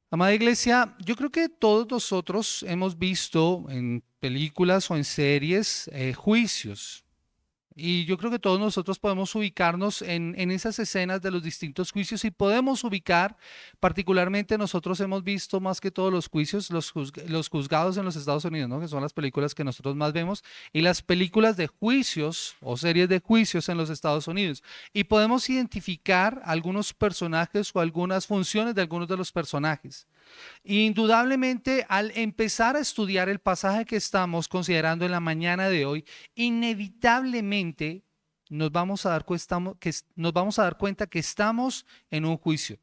Amada iglesia, yo creo que todos nosotros hemos visto en películas o en series juicios. Y yo creo que todos nosotros podemos ubicarnos en esas escenas de los distintos juicios y podemos ubicar, particularmente nosotros hemos visto más que todos los juicios, los juzgados en los Estados Unidos, ¿no? Que son las películas que nosotros más vemos, y las películas de juicios o series de juicios en los Estados Unidos. Y podemos identificar algunos personajes o algunas funciones de algunos de los personajes. Indudablemente, al empezar a estudiar el pasaje que estamos considerando en la mañana de hoy, inevitablemente nos vamos a dar cuenta que estamos en un juicio.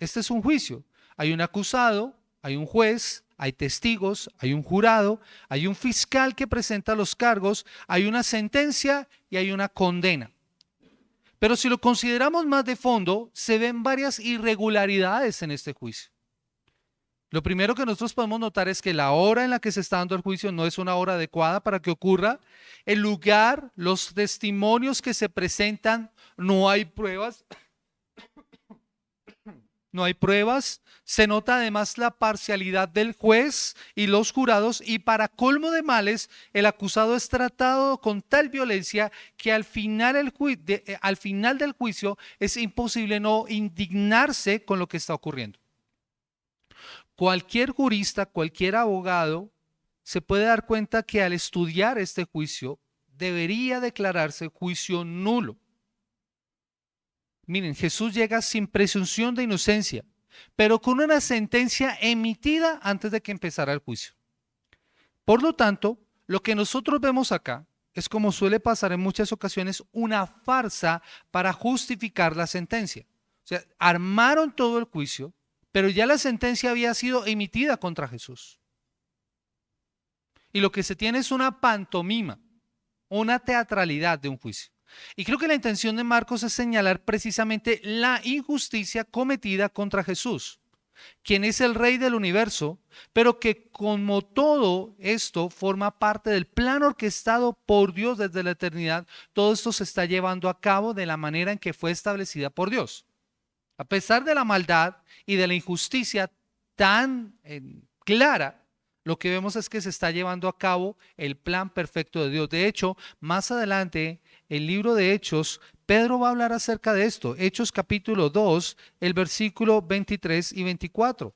Este es un juicio. Hay un acusado, hay un juez, hay testigos, hay un jurado, hay un fiscal que presenta los cargos, hay una sentencia y hay una condena. Pero si lo consideramos más de fondo, se ven varias irregularidades en este juicio. Lo primero que nosotros podemos notar es que la hora en la que se está dando el juicio no es una hora adecuada para que ocurra. El lugar, los testimonios que se presentan, no hay pruebas. No hay pruebas. Se nota además la parcialidad del juez y los jurados y para colmo de males, el acusado es tratado con tal violencia que al final, al final del juicio es imposible no indignarse con lo que está ocurriendo. Cualquier jurista, cualquier abogado se puede dar cuenta que al estudiar este juicio debería declararse juicio nulo. Miren, Jesús llega sin presunción de inocencia, pero con una sentencia emitida antes de que empezara el juicio. Por lo tanto, lo que nosotros vemos acá es, como suele pasar en muchas ocasiones, una farsa para justificar la sentencia. O sea, armaron todo el juicio, pero ya la sentencia había sido emitida contra Jesús. Y lo que se tiene es una pantomima, una teatralidad de un juicio. Y creo que la intención de Marcos es señalar precisamente la injusticia cometida contra Jesús, quien es el rey del universo, pero que como todo esto forma parte del plan orquestado por Dios desde la eternidad, todo esto se está llevando a cabo de la manera en que fue establecida por Dios. A pesar de la maldad y de la injusticia tan clara, lo que vemos es que se está llevando a cabo el plan perfecto de Dios. De hecho, más adelante, el libro de Hechos, Pedro va a hablar acerca de esto. Hechos capítulo 2, el versículo 23 y 24.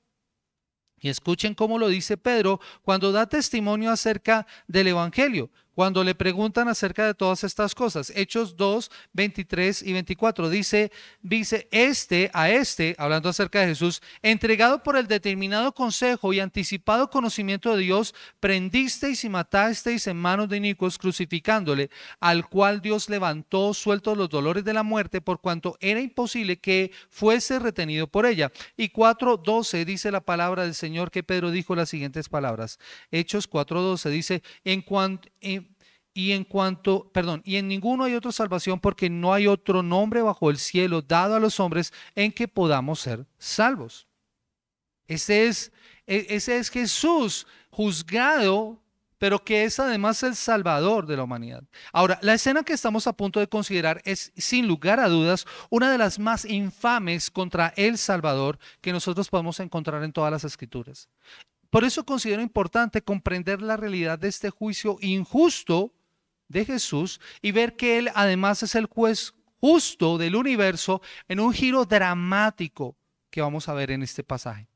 Y escuchen cómo lo dice Pedro cuando da testimonio acerca del Evangelio, cuando le preguntan acerca de todas estas cosas. Hechos 2, 23 y 24. Dice, hablando acerca de Jesús, entregado por el determinado consejo y anticipado conocimiento de Dios, prendisteis y matasteis en manos de inicuos crucificándole, al cual Dios levantó sueltos los dolores de la muerte, por cuanto era imposible que fuese retenido por ella. Y 4:12 dice la palabra del Señor que Pedro dijo las siguientes palabras. Hechos 4:12 dice, y en ninguno hay otra salvación porque no hay otro nombre bajo el cielo dado a los hombres en que podamos ser salvos. Ese es Jesús juzgado, pero que es además el Salvador de la humanidad. Ahora, la escena que estamos a punto de considerar es, sin lugar a dudas, una de las más infames contra el Salvador que nosotros podemos encontrar en todas las Escrituras. Por eso considero importante comprender la realidad de este juicio injusto de Jesús y ver que Él además es el juez justo del universo en un giro dramático que vamos a ver en este pasaje.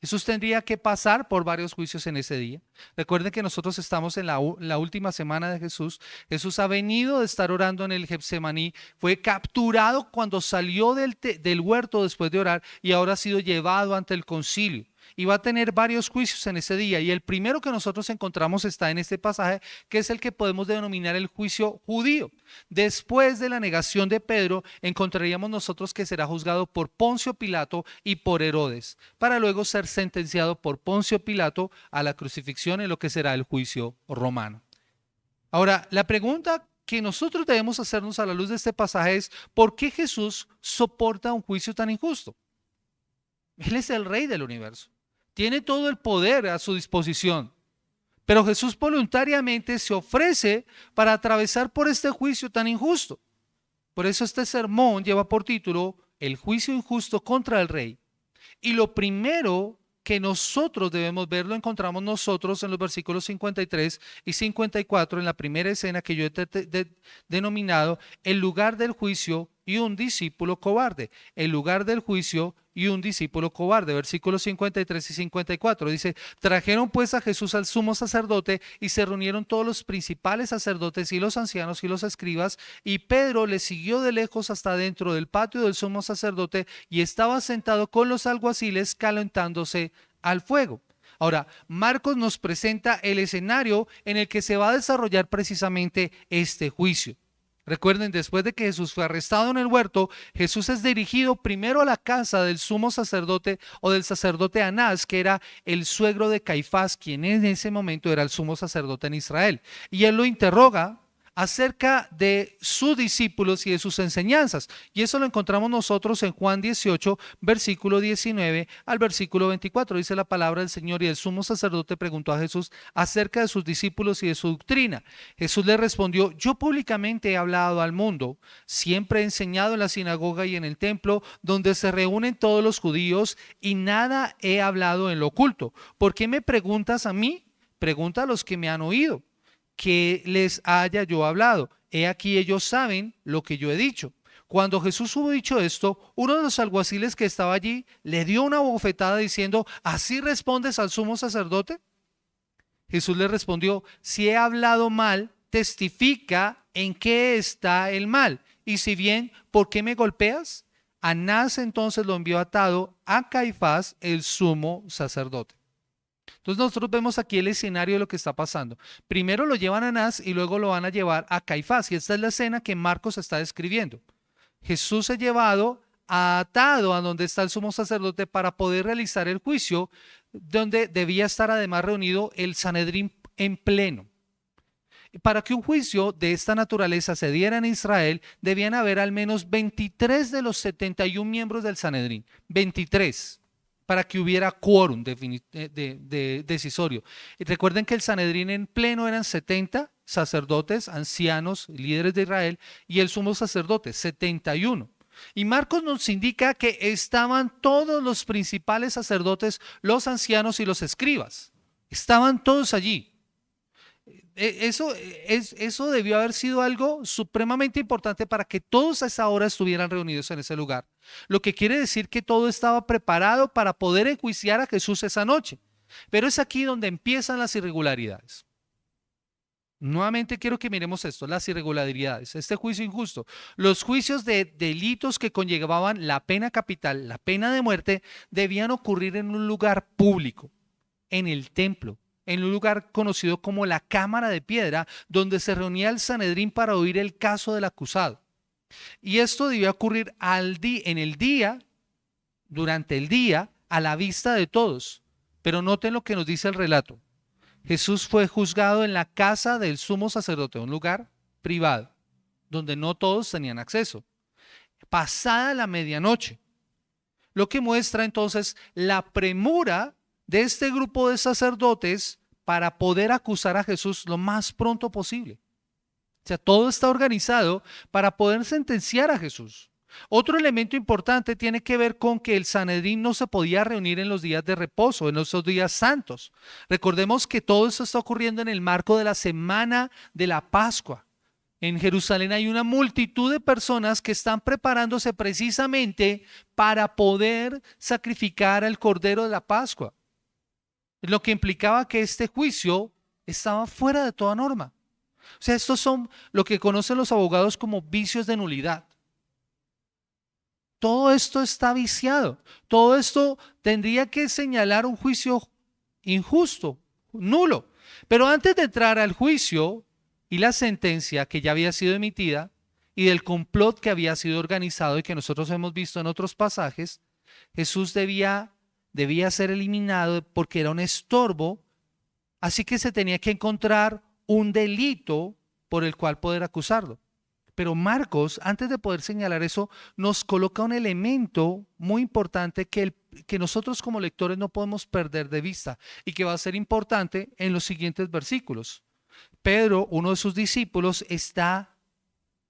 Jesús tendría que pasar por varios juicios en ese día. Recuerden que nosotros estamos en la última semana de Jesús. Jesús ha venido de estar orando en el Getsemaní, fue capturado cuando salió del huerto después de orar y ahora ha sido llevado ante el concilio. Y va a tener varios juicios en ese día. Y el primero que nosotros encontramos está en este pasaje, que es el que podemos denominar el juicio judío. Después de la negación de Pedro, encontraríamos nosotros que será juzgado por Poncio Pilato y por Herodes, para luego ser sentenciado por Poncio Pilato a la crucifixión en lo que será el juicio romano. Ahora, la pregunta que nosotros debemos hacernos a la luz de este pasaje es, ¿por qué Jesús soporta un juicio tan injusto? Él es el rey del universo. Tiene todo el poder a su disposición. Pero Jesús voluntariamente se ofrece para atravesar por este juicio tan injusto. Por eso este sermón lleva por título El juicio injusto contra el rey. Y lo primero que nosotros debemos ver, lo encontramos nosotros en los versículos 53 y 54, en la primera escena que yo he denominado el lugar del juicio y un discípulo cobarde. El lugar del juicio y un discípulo cobarde. Versículos 53 y 54 dice: trajeron pues a Jesús al sumo sacerdote y se reunieron todos los principales sacerdotes y los ancianos y los escribas, y Pedro le siguió de lejos hasta dentro del patio del sumo sacerdote y estaba sentado con los alguaciles calentándose al fuego. Ahora, Marcos nos presenta el escenario en el que se va a desarrollar precisamente este juicio. Recuerden, después de que Jesús fue arrestado en el huerto, Jesús es dirigido primero a la casa del sumo sacerdote o del sacerdote Anás, que era el suegro de Caifás, quien en ese momento era el sumo sacerdote en Israel. Y él lo interroga acerca de sus discípulos y de sus enseñanzas. Y eso lo encontramos nosotros en Juan 18, versículo 19 al versículo 24. Dice la palabra del Señor: y el sumo sacerdote preguntó a Jesús acerca de sus discípulos y de su doctrina. Jesús le respondió: yo públicamente he hablado al mundo, siempre he enseñado en la sinagoga y en el templo, donde se reúnen todos los judíos, y nada he hablado en lo oculto. ¿Por qué me preguntas a mí? Pregunta a los que me han oído que les haya yo hablado. He aquí ellos saben lo que yo he dicho. Cuando Jesús hubo dicho esto, uno de los alguaciles que estaba allí le dio una bofetada diciendo: ¿así respondes al sumo sacerdote? Jesús le respondió: si he hablado mal, testifica en qué está el mal. Y si bien, ¿por qué me golpeas? Anás entonces lo envió atado a Caifás, el sumo sacerdote. Entonces nosotros vemos aquí el escenario de lo que está pasando. Primero lo llevan a Anás y luego lo van a llevar a Caifás. Y esta es la escena que Marcos está describiendo. Jesús es llevado atado a donde está el sumo sacerdote para poder realizar el juicio, donde debía estar además reunido el Sanedrín en pleno. Para que un juicio de esta naturaleza se diera en Israel, debían haber al menos 23 de los 71 miembros del Sanedrín. 23. Para que hubiera quórum decisorio. Y recuerden que el Sanedrín en pleno eran 70 sacerdotes, ancianos, líderes de Israel, y el sumo sacerdote, 71. Y Marcos nos indica que estaban todos los principales sacerdotes, los ancianos y los escribas. Estaban todos allí. Eso debió haber sido algo supremamente importante para que todos a esa hora estuvieran reunidos en ese lugar. Lo que quiere decir que todo estaba preparado para poder enjuiciar a Jesús esa noche. Pero es aquí donde empiezan las irregularidades. Nuevamente quiero que miremos esto, las irregularidades, este juicio injusto. Los juicios de delitos que conllevaban la pena capital, la pena de muerte, debían ocurrir en un lugar público, en el templo, en un lugar conocido como la Cámara de Piedra, donde se reunía el Sanedrín para oír el caso del acusado. Y esto debía ocurrir en el día, durante el día, a la vista de todos. Pero noten lo que nos dice el relato. Jesús fue juzgado en la casa del sumo sacerdote, un lugar privado, donde no todos tenían acceso, pasada la medianoche. Lo que muestra entonces la premura de este grupo de sacerdotes para poder acusar a Jesús lo más pronto posible. O sea, todo está organizado para poder sentenciar a Jesús. Otro elemento importante tiene que ver con que el Sanedrín no se podía reunir en los días de reposo, en esos días santos. Recordemos que todo esto está ocurriendo en el marco de la semana de la Pascua. En Jerusalén hay una multitud de personas que están preparándose precisamente para poder sacrificar al Cordero de la Pascua. Lo que implicaba que este juicio estaba fuera de toda norma. O sea, estos son lo que conocen los abogados como vicios de nulidad. Todo esto está viciado. Todo esto tendría que señalar un juicio injusto, nulo. Pero antes de entrar al juicio y la sentencia que ya había sido emitida y del complot que había sido organizado y que nosotros hemos visto en otros pasajes, Jesús debía ser eliminado porque era un estorbo, así que se tenía que encontrar un delito por el cual poder acusarlo. Pero Marcos, antes de poder señalar eso, nos coloca un elemento muy importante que nosotros como lectores no podemos perder de vista y que va a ser importante en los siguientes versículos. Pedro, uno de sus discípulos, está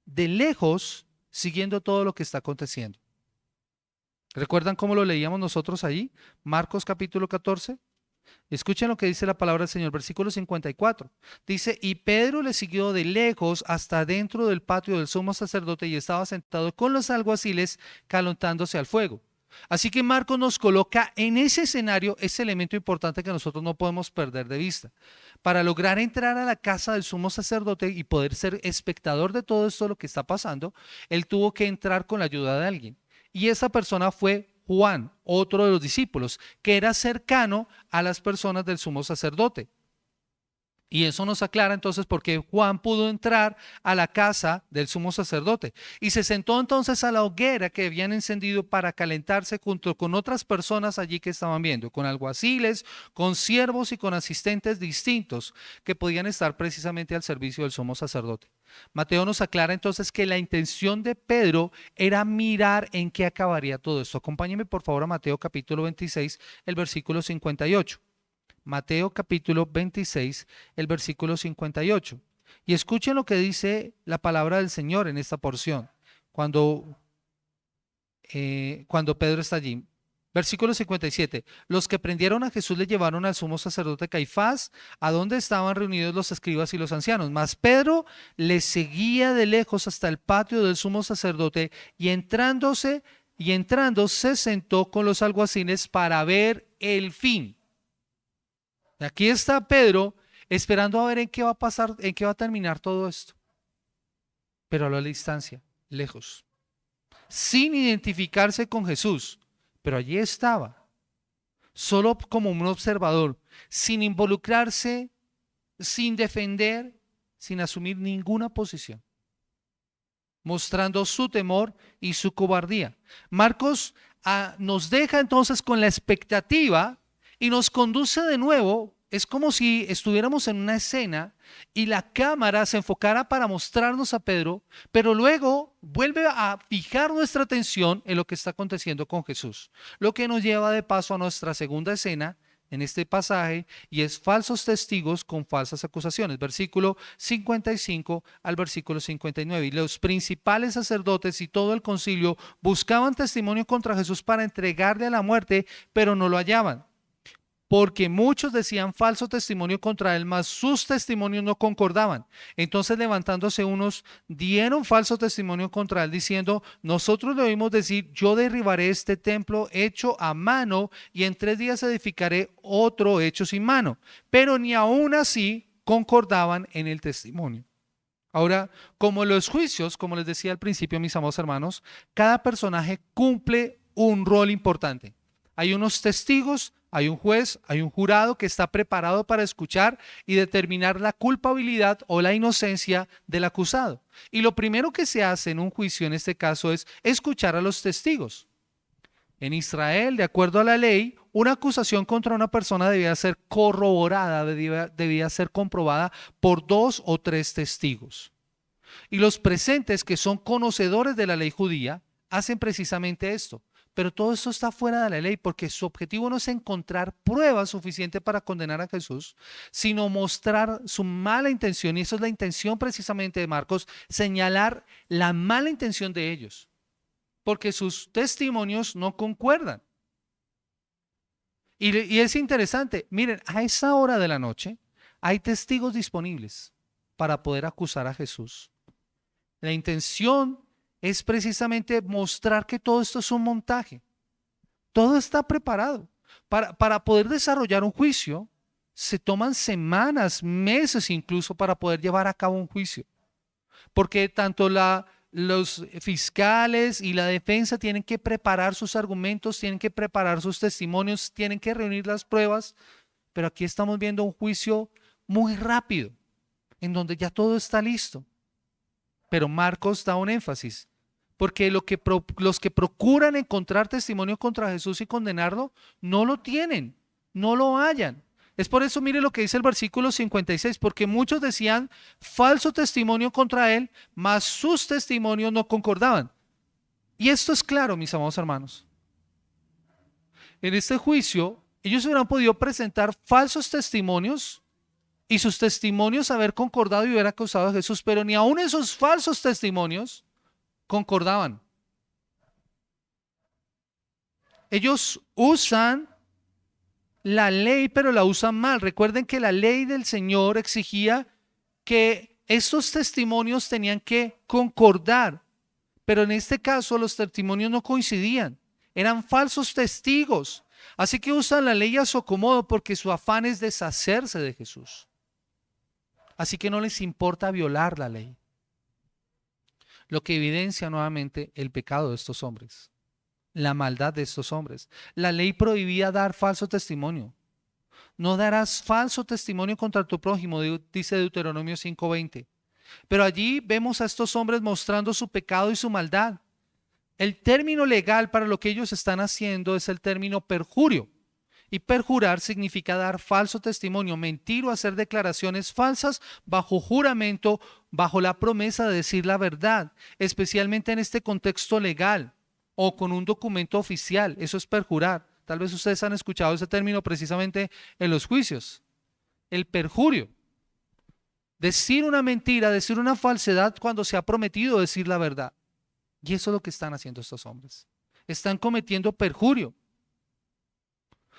de lejos siguiendo todo lo que está aconteciendo. ¿Recuerdan cómo lo leíamos nosotros allí? Marcos capítulo 14. Escuchen lo que dice la palabra del Señor, versículo 54. Dice, y Pedro le siguió de lejos hasta dentro del patio del sumo sacerdote y estaba sentado con los alguaciles calentándose al fuego. Así que Marcos nos coloca en ese escenario ese elemento importante que nosotros no podemos perder de vista. Para lograr entrar a la casa del sumo sacerdote y poder ser espectador de todo esto, lo que está pasando, él tuvo que entrar con la ayuda de alguien. Y esa persona fue Juan, otro de los discípulos, que era cercano a las personas del sumo sacerdote. Y eso nos aclara entonces por qué Juan pudo entrar a la casa del sumo sacerdote. Y se sentó entonces a la hoguera que habían encendido para calentarse junto con otras personas allí que estaban viendo, con alguaciles, con siervos y con asistentes distintos que podían estar precisamente al servicio del sumo sacerdote. Mateo nos aclara entonces que la intención de Pedro era mirar en qué acabaría todo esto. Acompáñeme por favor a Mateo capítulo 26, el versículo 58. Mateo capítulo 26, el versículo 58. Y escuchen lo que dice la palabra del Señor en esta porción, cuando Pedro está allí. Versículo 57. Los que prendieron a Jesús le llevaron al sumo sacerdote Caifás, a donde estaban reunidos los escribas y los ancianos. Mas Pedro le seguía de lejos hasta el patio del sumo sacerdote y entrando se sentó con los alguaciles para ver el fin. Aquí está Pedro esperando a ver en qué va a pasar, en qué va a terminar todo esto. Pero a la distancia, lejos, sin identificarse con Jesús. Pero allí estaba, solo como un observador, sin involucrarse, sin defender, sin asumir ninguna posición, mostrando su temor y su cobardía. Marcos nos deja entonces con la expectativa y nos conduce de nuevo. Es como si estuviéramos en una escena y la cámara se enfocara para mostrarnos a Pedro, pero luego vuelve a fijar nuestra atención en lo que está aconteciendo con Jesús. Lo que nos lleva de paso a nuestra segunda escena en este pasaje, y es falsos testigos con falsas acusaciones. Versículo 55 al versículo 59. Y los principales sacerdotes y todo el concilio buscaban testimonio contra Jesús para entregarle a la muerte, pero no lo hallaban, porque muchos decían falso testimonio contra él, mas sus testimonios no concordaban. Entonces levantándose unos, dieron falso testimonio contra él, diciendo, nosotros le oímos decir, yo derribaré este templo hecho a mano, y en 3 días edificaré otro hecho sin mano. Pero ni aún así concordaban en el testimonio. Ahora, como los juicios, como les decía al principio, mis amados hermanos, cada personaje cumple un rol importante. Hay unos testigos, hay un juez, hay un jurado que está preparado para escuchar y determinar la culpabilidad o la inocencia del acusado. Y lo primero que se hace en un juicio en este caso es escuchar a los testigos. En Israel, de acuerdo a la ley, una acusación contra una persona debía ser corroborada, debía ser comprobada por 2 o 3 testigos. Y los presentes, que son conocedores de la ley judía, hacen precisamente esto. Pero todo esto está fuera de la ley, porque su objetivo no es encontrar pruebas suficientes para condenar a Jesús, sino mostrar su mala intención. Y eso es la intención precisamente de Marcos, señalar la mala intención de ellos, porque sus testimonios no concuerdan. Y es interesante, miren, a esa hora de la noche hay testigos disponibles para poder acusar a Jesús. La intención es precisamente mostrar que todo esto es un montaje. Todo está preparado. Para poder desarrollar un juicio, se toman semanas, meses incluso para poder llevar a cabo un juicio. Porque tanto los fiscales y la defensa tienen que preparar sus argumentos, tienen que preparar sus testimonios, tienen que reunir las pruebas. Pero aquí estamos viendo un juicio muy rápido, en donde ya todo está listo. Pero Marcos da un énfasis, porque los que procuran encontrar testimonio contra Jesús y condenarlo, no lo tienen, no lo hallan. Es por eso, mire lo que dice el versículo 56, porque muchos decían falso testimonio contra él, mas sus testimonios no concordaban. Y esto es claro, mis amados hermanos. En este juicio, ellos hubieran podido presentar falsos testimonios y sus testimonios haber concordado y haber acusado a Jesús, pero ni aun esos falsos testimonios concordaban. Ellos usan la ley, pero la usan mal. Recuerden que la ley del Señor exigía que estos testimonios tenían que concordar, pero en este caso los testimonios no coincidían, eran falsos testigos. Así que usan la ley a su acomodo porque su afán es deshacerse de Jesús. Así que no les importa violar la ley, lo que evidencia nuevamente el pecado de estos hombres, la maldad de estos hombres. La ley prohibía dar falso testimonio. No darás falso testimonio contra tu prójimo, dice Deuteronomio 5:20. Pero allí vemos a estos hombres mostrando su pecado y su maldad. El término legal para lo que ellos están haciendo es el término perjurio. Y perjurar significa dar falso testimonio, mentir o hacer declaraciones falsas bajo juramento, bajo la promesa de decir la verdad, especialmente en este contexto legal o con un documento oficial. Eso es perjurar. Tal vez ustedes han escuchado ese término precisamente en los juicios. El perjurio. Decir una mentira, decir una falsedad cuando se ha prometido decir la verdad. Y eso es lo que están haciendo estos hombres. Están cometiendo perjurio.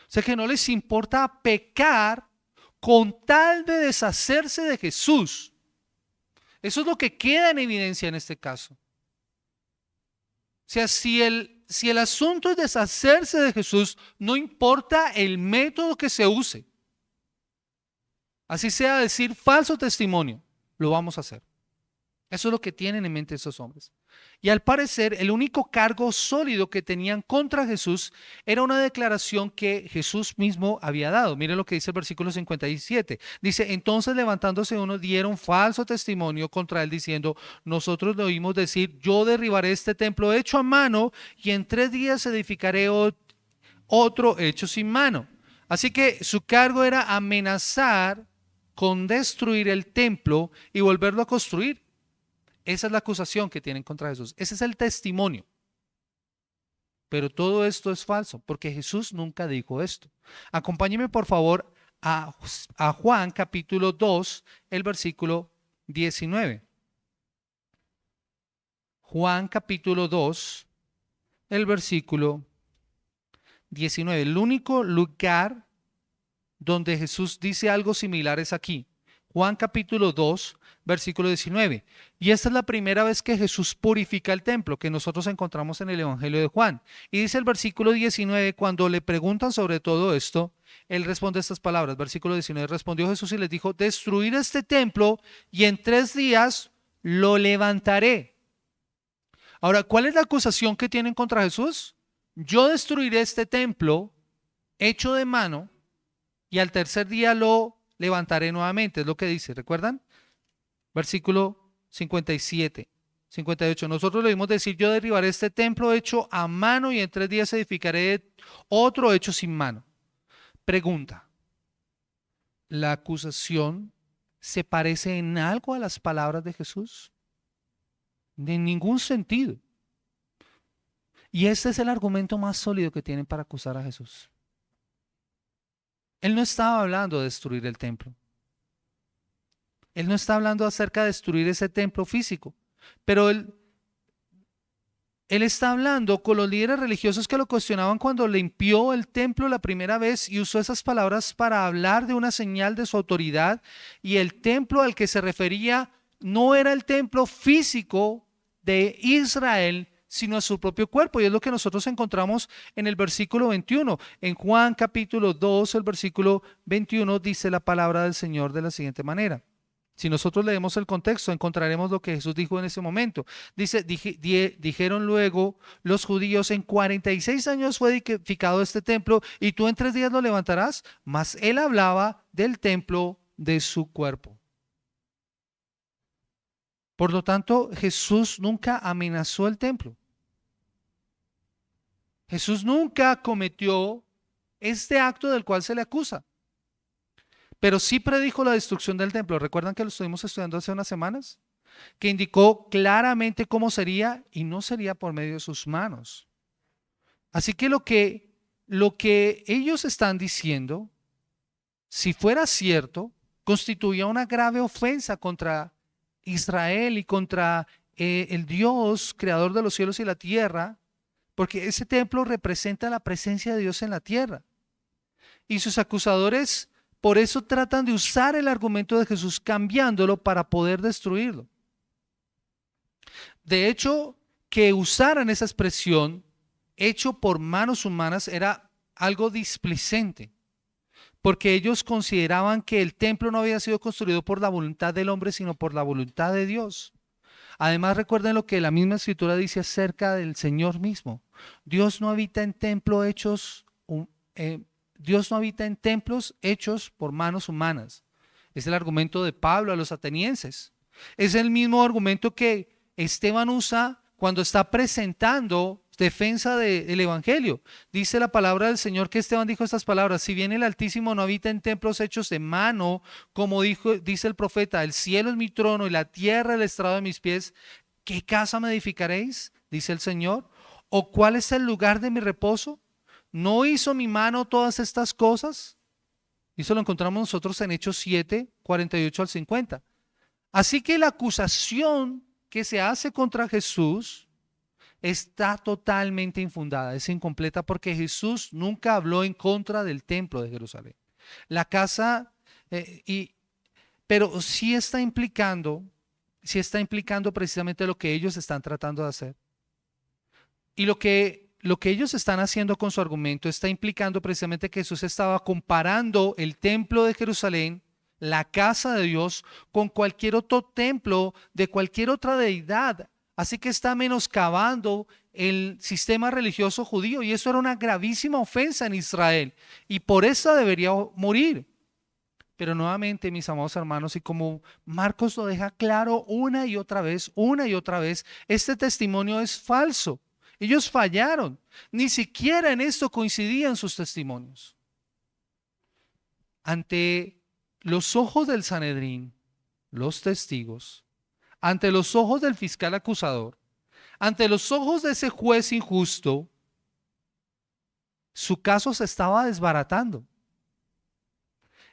O sea que no les importa pecar con tal de deshacerse de Jesús. Eso es lo que queda en evidencia en este caso. O sea, si el asunto es deshacerse de Jesús, no importa el método que se use. Así sea decir falso testimonio, lo vamos a hacer. Eso es lo que tienen en mente esos hombres. Y al parecer, el único cargo sólido que tenían contra Jesús era una declaración que Jesús mismo había dado. Miren lo que dice el versículo 57. Dice, entonces levantándose uno, dieron falso testimonio contra él diciendo, nosotros le oímos decir, yo derribaré este templo hecho a mano y en 3 días edificaré otro hecho sin mano. Así que su cargo era amenazar con destruir el templo y volverlo a construir. Esa es la acusación que tienen contra Jesús. Ese es el testimonio. Pero todo esto es falso, porque Jesús nunca dijo esto. Acompáñeme por favor a Juan capítulo 2, el versículo 19. Juan capítulo 2, el versículo 19. El único lugar donde Jesús dice algo similar es aquí. Juan capítulo 2, versículo 19. Y esta es la primera vez que Jesús purifica el templo que nosotros encontramos en el Evangelio de Juan. Y dice el versículo 19, cuando le preguntan sobre todo esto, él responde estas palabras. Versículo 19, respondió Jesús y les dijo, destruir este templo y en 3 días lo levantaré. Ahora, ¿cuál es la acusación que tienen contra Jesús? Yo destruiré este templo hecho de mano y al 3er día lo levantaré nuevamente, es lo que dice, ¿recuerdan? Versículo 57, 58. Nosotros le oímos decir, yo derribaré este templo hecho a mano y en 3 días edificaré otro hecho sin mano. Pregunta, ¿la acusación se parece en algo a las palabras de Jesús? En ningún sentido. Y este es el argumento más sólido que tienen para acusar a Jesús. Él no estaba hablando de destruir el templo. Él no está hablando acerca de destruir ese templo físico, pero él está hablando con los líderes religiosos que lo cuestionaban cuando limpió el templo la primera vez y usó esas palabras para hablar de una señal de su autoridad, y el templo al que se refería no era el templo físico de Israel, sino a su propio cuerpo, y es lo que nosotros encontramos en el versículo 21. En Juan capítulo 2, el versículo 21 dice la palabra del Señor de la siguiente manera. Si nosotros leemos el contexto, encontraremos lo que Jesús dijo en ese momento. Dice, dijeron luego los judíos, en 46 años fue edificado este templo y tú en 3 días lo levantarás. Mas él hablaba del templo de su cuerpo. Por lo tanto, Jesús nunca amenazó el templo. Jesús nunca cometió este acto del cual se le acusa. Pero sí predijo la destrucción del templo. ¿Recuerdan que lo estuvimos estudiando hace unas semanas? Que indicó claramente cómo sería y no sería por medio de sus manos. Así que lo que ellos están diciendo, si fuera cierto, constituía una grave ofensa contra Israel y contra el Dios, creador de los cielos y la tierra, porque ese templo representa la presencia de Dios en la tierra. Y sus acusadores por eso tratan de usar el argumento de Jesús cambiándolo para poder destruirlo. De hecho, que usaran esa expresión hecho por manos humanas era algo displicente, porque ellos consideraban que el templo no había sido construido por la voluntad del hombre, sino por la voluntad de Dios. Además, recuerden lo que la misma escritura dice acerca del Señor mismo. Dios no habita en Dios no habita en templos hechos por manos humanas. Es el argumento de Pablo a los atenienses. Es el mismo argumento que Esteban usa cuando está presentando defensa del Evangelio. Dice la palabra del Señor que Esteban dijo estas palabras: si bien el Altísimo no habita en templos hechos de mano, como dice el profeta, el cielo es mi trono y la tierra el estrado de mis pies, ¿qué casa me edificaréis? Dice el Señor. ¿O cuál es el lugar de mi reposo? ¿No hizo mi mano todas estas cosas? Y eso lo encontramos nosotros en Hechos 7, 48 al 50. Así que la acusación que se hace contra Jesús está totalmente infundada, es incompleta, porque Jesús nunca habló en contra del templo de Jerusalén. La casa, pero sí está implicando precisamente lo que ellos están tratando de hacer. Y lo que ellos están haciendo con su argumento está implicando precisamente que Jesús estaba comparando el templo de Jerusalén, la casa de Dios, con cualquier otro templo de cualquier otra deidad. Así que está menoscabando el sistema religioso judío, y eso era una gravísima ofensa en Israel, y por eso debería morir. Pero nuevamente, mis amados hermanos, y como Marcos lo deja claro una y otra vez, este testimonio es falso. Ellos fallaron. Ni siquiera en esto coincidían sus testimonios. Ante los ojos del Sanedrín, los testigos, ante los ojos del fiscal acusador, ante los ojos de ese juez injusto, su caso se estaba desbaratando.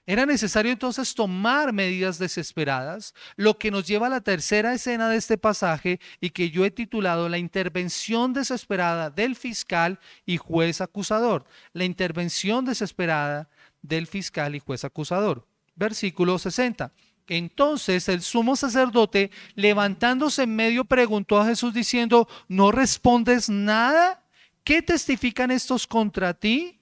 Era necesario entonces tomar medidas desesperadas, lo que nos lleva a la tercera escena de este pasaje, y que yo he titulado la intervención desesperada del fiscal y juez acusador. La intervención desesperada del fiscal y juez acusador. Versículo 60. Entonces el sumo sacerdote, levantándose en medio, preguntó a Jesús diciendo: ¿no respondes nada? ¿Qué testifican estos contra ti?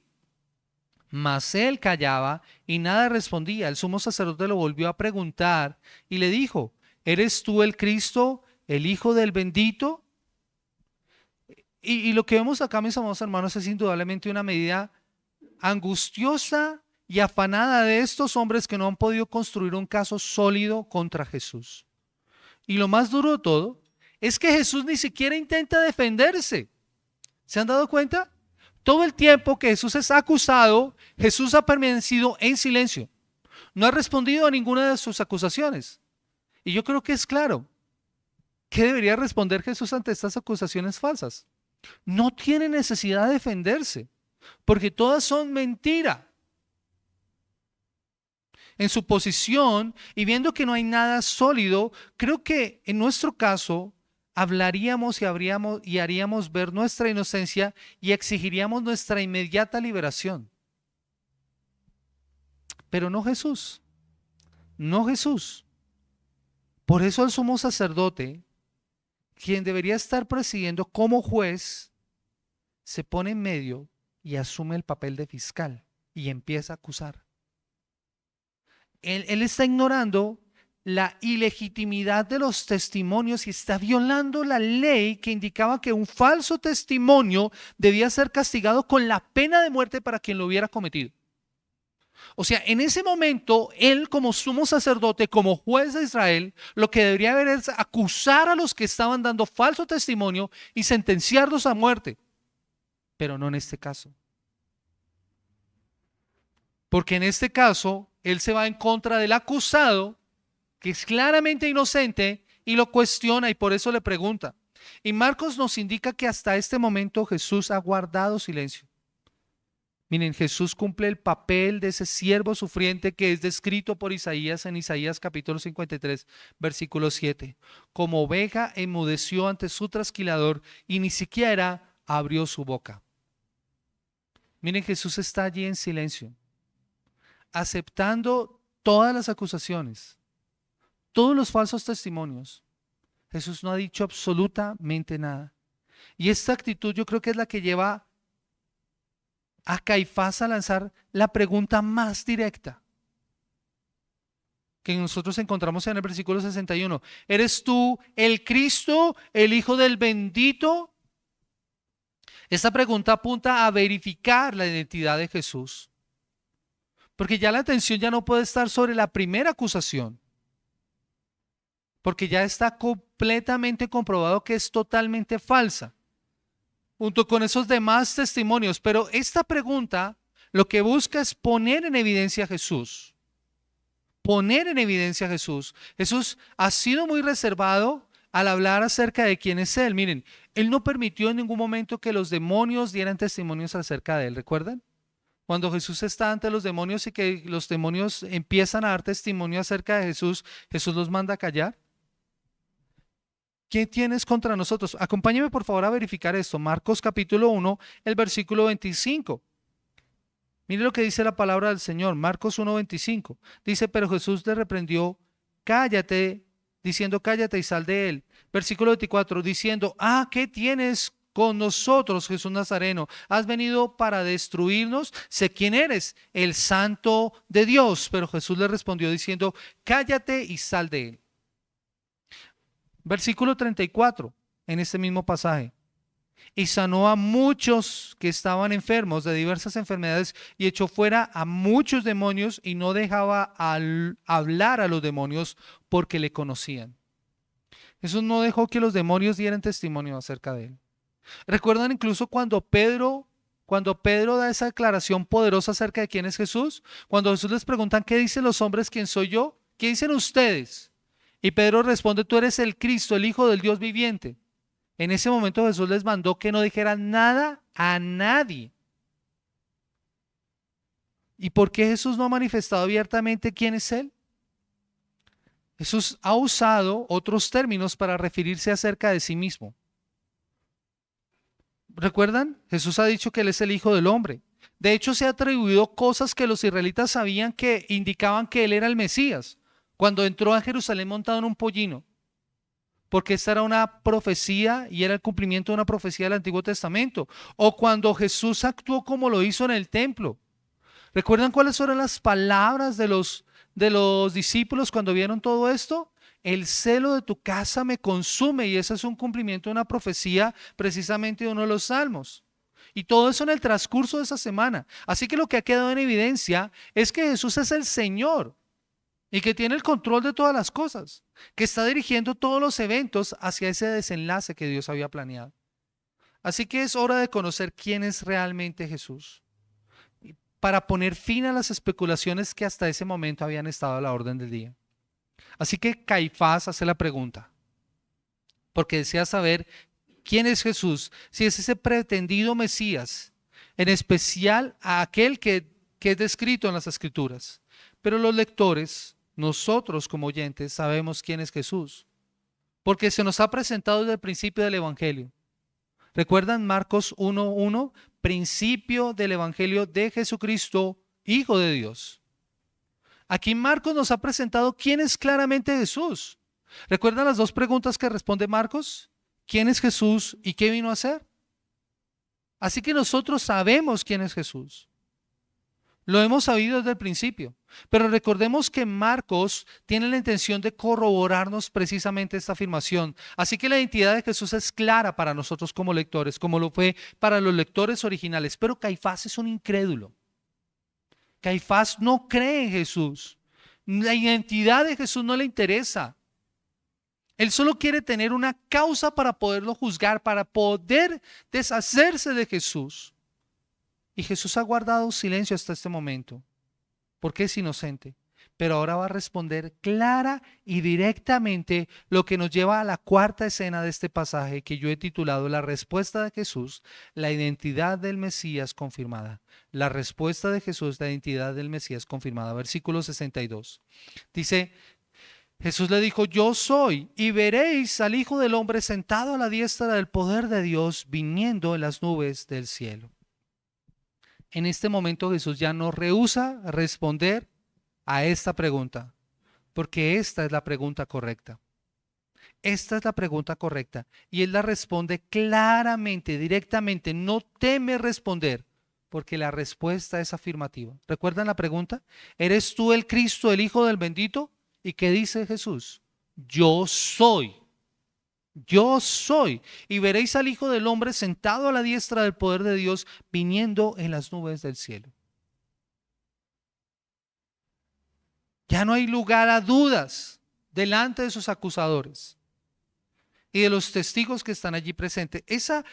Mas él callaba y nada respondía. El sumo sacerdote lo volvió a preguntar y le dijo: ¿eres tú el Cristo, el Hijo del bendito? Y lo que vemos acá, mis amados hermanos, es indudablemente una medida angustiosa y afanada de estos hombres que no han podido construir un caso sólido contra Jesús. Y lo más duro de todo es que Jesús ni siquiera intenta defenderse. ¿Se han dado cuenta? Todo el tiempo que Jesús es acusado, Jesús ha permanecido en silencio. No ha respondido a ninguna de sus acusaciones. Y yo creo que es claro. ¿Qué debería responder Jesús ante estas acusaciones falsas? No tiene necesidad de defenderse, porque todas son mentira. En su posición, y viendo que no hay nada sólido, creo que en nuestro caso hablaríamos y haríamos ver nuestra inocencia y exigiríamos nuestra inmediata liberación. Pero no Jesús. No Jesús. Por eso el sumo sacerdote, quien debería estar presidiendo como juez, se pone en medio y asume el papel de fiscal y empieza a acusar. Él está ignorando la ilegitimidad de los testimonios y está violando la ley que indicaba que un falso testimonio debía ser castigado con la pena de muerte para quien lo hubiera cometido. O sea, en ese momento, él como sumo sacerdote, como juez de Israel, lo que debería haber es acusar a los que estaban dando falso testimonio y sentenciarlos a muerte. Pero no en este caso. Porque en este caso, él se va en contra del acusado, que es claramente inocente, y lo cuestiona, y por eso le pregunta. Y Marcos nos indica que hasta este momento Jesús ha guardado silencio. Miren, Jesús cumple el papel de ese siervo sufriente que es descrito por Isaías en Isaías capítulo 53, versículo 7. Como oveja enmudeció ante su trasquilador y ni siquiera abrió su boca. Miren, Jesús está allí en silencio, aceptando todas las acusaciones, todos los falsos testimonios. Jesús no ha dicho absolutamente nada. Y esta actitud yo creo que es la que lleva a Caifás a lanzar la pregunta más directa que nosotros encontramos en el versículo 61. ¿Eres tú el Cristo, el Hijo del bendito? Esta pregunta apunta a verificar la identidad de Jesús, porque ya la atención ya no puede estar sobre la primera acusación, porque ya está completamente comprobado que es totalmente falsa, junto con esos demás testimonios. Pero esta pregunta lo que busca es poner en evidencia a Jesús. Poner en evidencia a Jesús. Jesús ha sido muy reservado al hablar acerca de quién es Él. Miren, Él no permitió en ningún momento que los demonios dieran testimonios acerca de Él. ¿Recuerdan? Cuando Jesús está ante los demonios y que los demonios empiezan a dar testimonio acerca de Jesús, Jesús los manda a callar. ¿Qué tienes contra nosotros? Acompáñeme por favor a verificar esto. Marcos capítulo 1, el versículo 25. Mire lo que dice la palabra del Señor. Marcos 1:25. Dice, pero Jesús le reprendió, cállate, diciendo, cállate y sal de él. Versículo 24, diciendo, ¿qué tienes con nosotros, Jesús Nazareno? ¿Has venido para destruirnos? Sé quién eres, el Santo de Dios. Pero Jesús le respondió diciendo, cállate y sal de él. Versículo 34, en este mismo pasaje. Y sanó a muchos que estaban enfermos de diversas enfermedades y echó fuera a muchos demonios y no dejaba hablar a los demonios porque le conocían. Jesús no dejó que los demonios dieran testimonio acerca de él. ¿Recuerdan incluso cuando Pedro da esa declaración poderosa acerca de quién es Jesús? Cuando Jesús les preguntan, ¿qué dicen los hombres? ¿Quién soy yo? ¿Qué dicen ustedes? Y Pedro responde, tú eres el Cristo, el Hijo del Dios viviente. En ese momento Jesús les mandó que no dijeran nada a nadie. ¿Y por qué Jesús no ha manifestado abiertamente quién es Él? Jesús ha usado otros términos para referirse acerca de sí mismo. ¿Recuerdan? Jesús ha dicho que Él es el Hijo del Hombre. De hecho, se ha atribuido cosas que los israelitas sabían que indicaban que Él era el Mesías. Cuando entró a Jerusalén montado en un pollino. Porque esta era una profecía y era el cumplimiento de una profecía del Antiguo Testamento. O cuando Jesús actuó como lo hizo en el templo. ¿Recuerdan cuáles fueron las palabras de los discípulos cuando vieron todo esto? El celo de tu casa me consume, y ese es un cumplimiento de una profecía precisamente de uno de los salmos. Y todo eso en el transcurso de esa semana. Así que lo que ha quedado en evidencia es que Jesús es el Señor. Y que tiene el control de todas las cosas, que está dirigiendo todos los eventos hacia ese desenlace que Dios había planeado. Así que es hora de conocer quién es realmente Jesús, para poner fin a las especulaciones que hasta ese momento habían estado a la orden del día. Así que Caifás hace la pregunta, porque desea saber quién es Jesús, si es ese pretendido Mesías, en especial a aquel que es descrito en las Escrituras. Pero los lectores, nosotros como oyentes, sabemos quién es Jesús, porque se nos ha presentado desde el principio del Evangelio. ¿Recuerdan Marcos 1:1? Principio del Evangelio de Jesucristo, Hijo de Dios. Aquí Marcos nos ha presentado quién es claramente Jesús. ¿Recuerdan las dos preguntas que responde Marcos? ¿Quién es Jesús y qué vino a hacer? Así que nosotros sabemos quién es Jesús. Lo hemos sabido desde el principio, pero recordemos que Marcos tiene la intención de corroborarnos precisamente esta afirmación. Así que la identidad de Jesús es clara para nosotros como lectores, como lo fue para los lectores originales. Pero Caifás es un incrédulo. Caifás no cree en Jesús. La identidad de Jesús no le interesa. Él solo quiere tener una causa para poderlo juzgar, para poder deshacerse de Jesús. Y Jesús ha guardado silencio hasta este momento, porque es inocente. Pero ahora va a responder clara y directamente, lo que nos lleva a la cuarta escena de este pasaje que yo he titulado La respuesta de Jesús, la identidad del Mesías confirmada. La respuesta de Jesús, la identidad del Mesías confirmada. Versículo 62. Dice, Jesús le dijo, yo soy, y veréis al Hijo del Hombre sentado a la diestra del poder de Dios, viniendo en las nubes del cielo. En este momento Jesús ya no rehúsa responder a esta pregunta, porque esta es la pregunta correcta. Esta es la pregunta correcta. Y él la responde claramente, directamente. No teme responder, porque la respuesta es afirmativa. ¿Recuerdan la pregunta? ¿Eres tú el Cristo, el Hijo del bendito? ¿Y qué dice Jesús? Yo soy. Yo soy. Y veréis al Hijo del Hombre sentado a la diestra del poder de Dios, viniendo en las nubes del cielo. Ya no hay lugar a dudas delante de sus acusadores y de los testigos que están allí presentes. Esa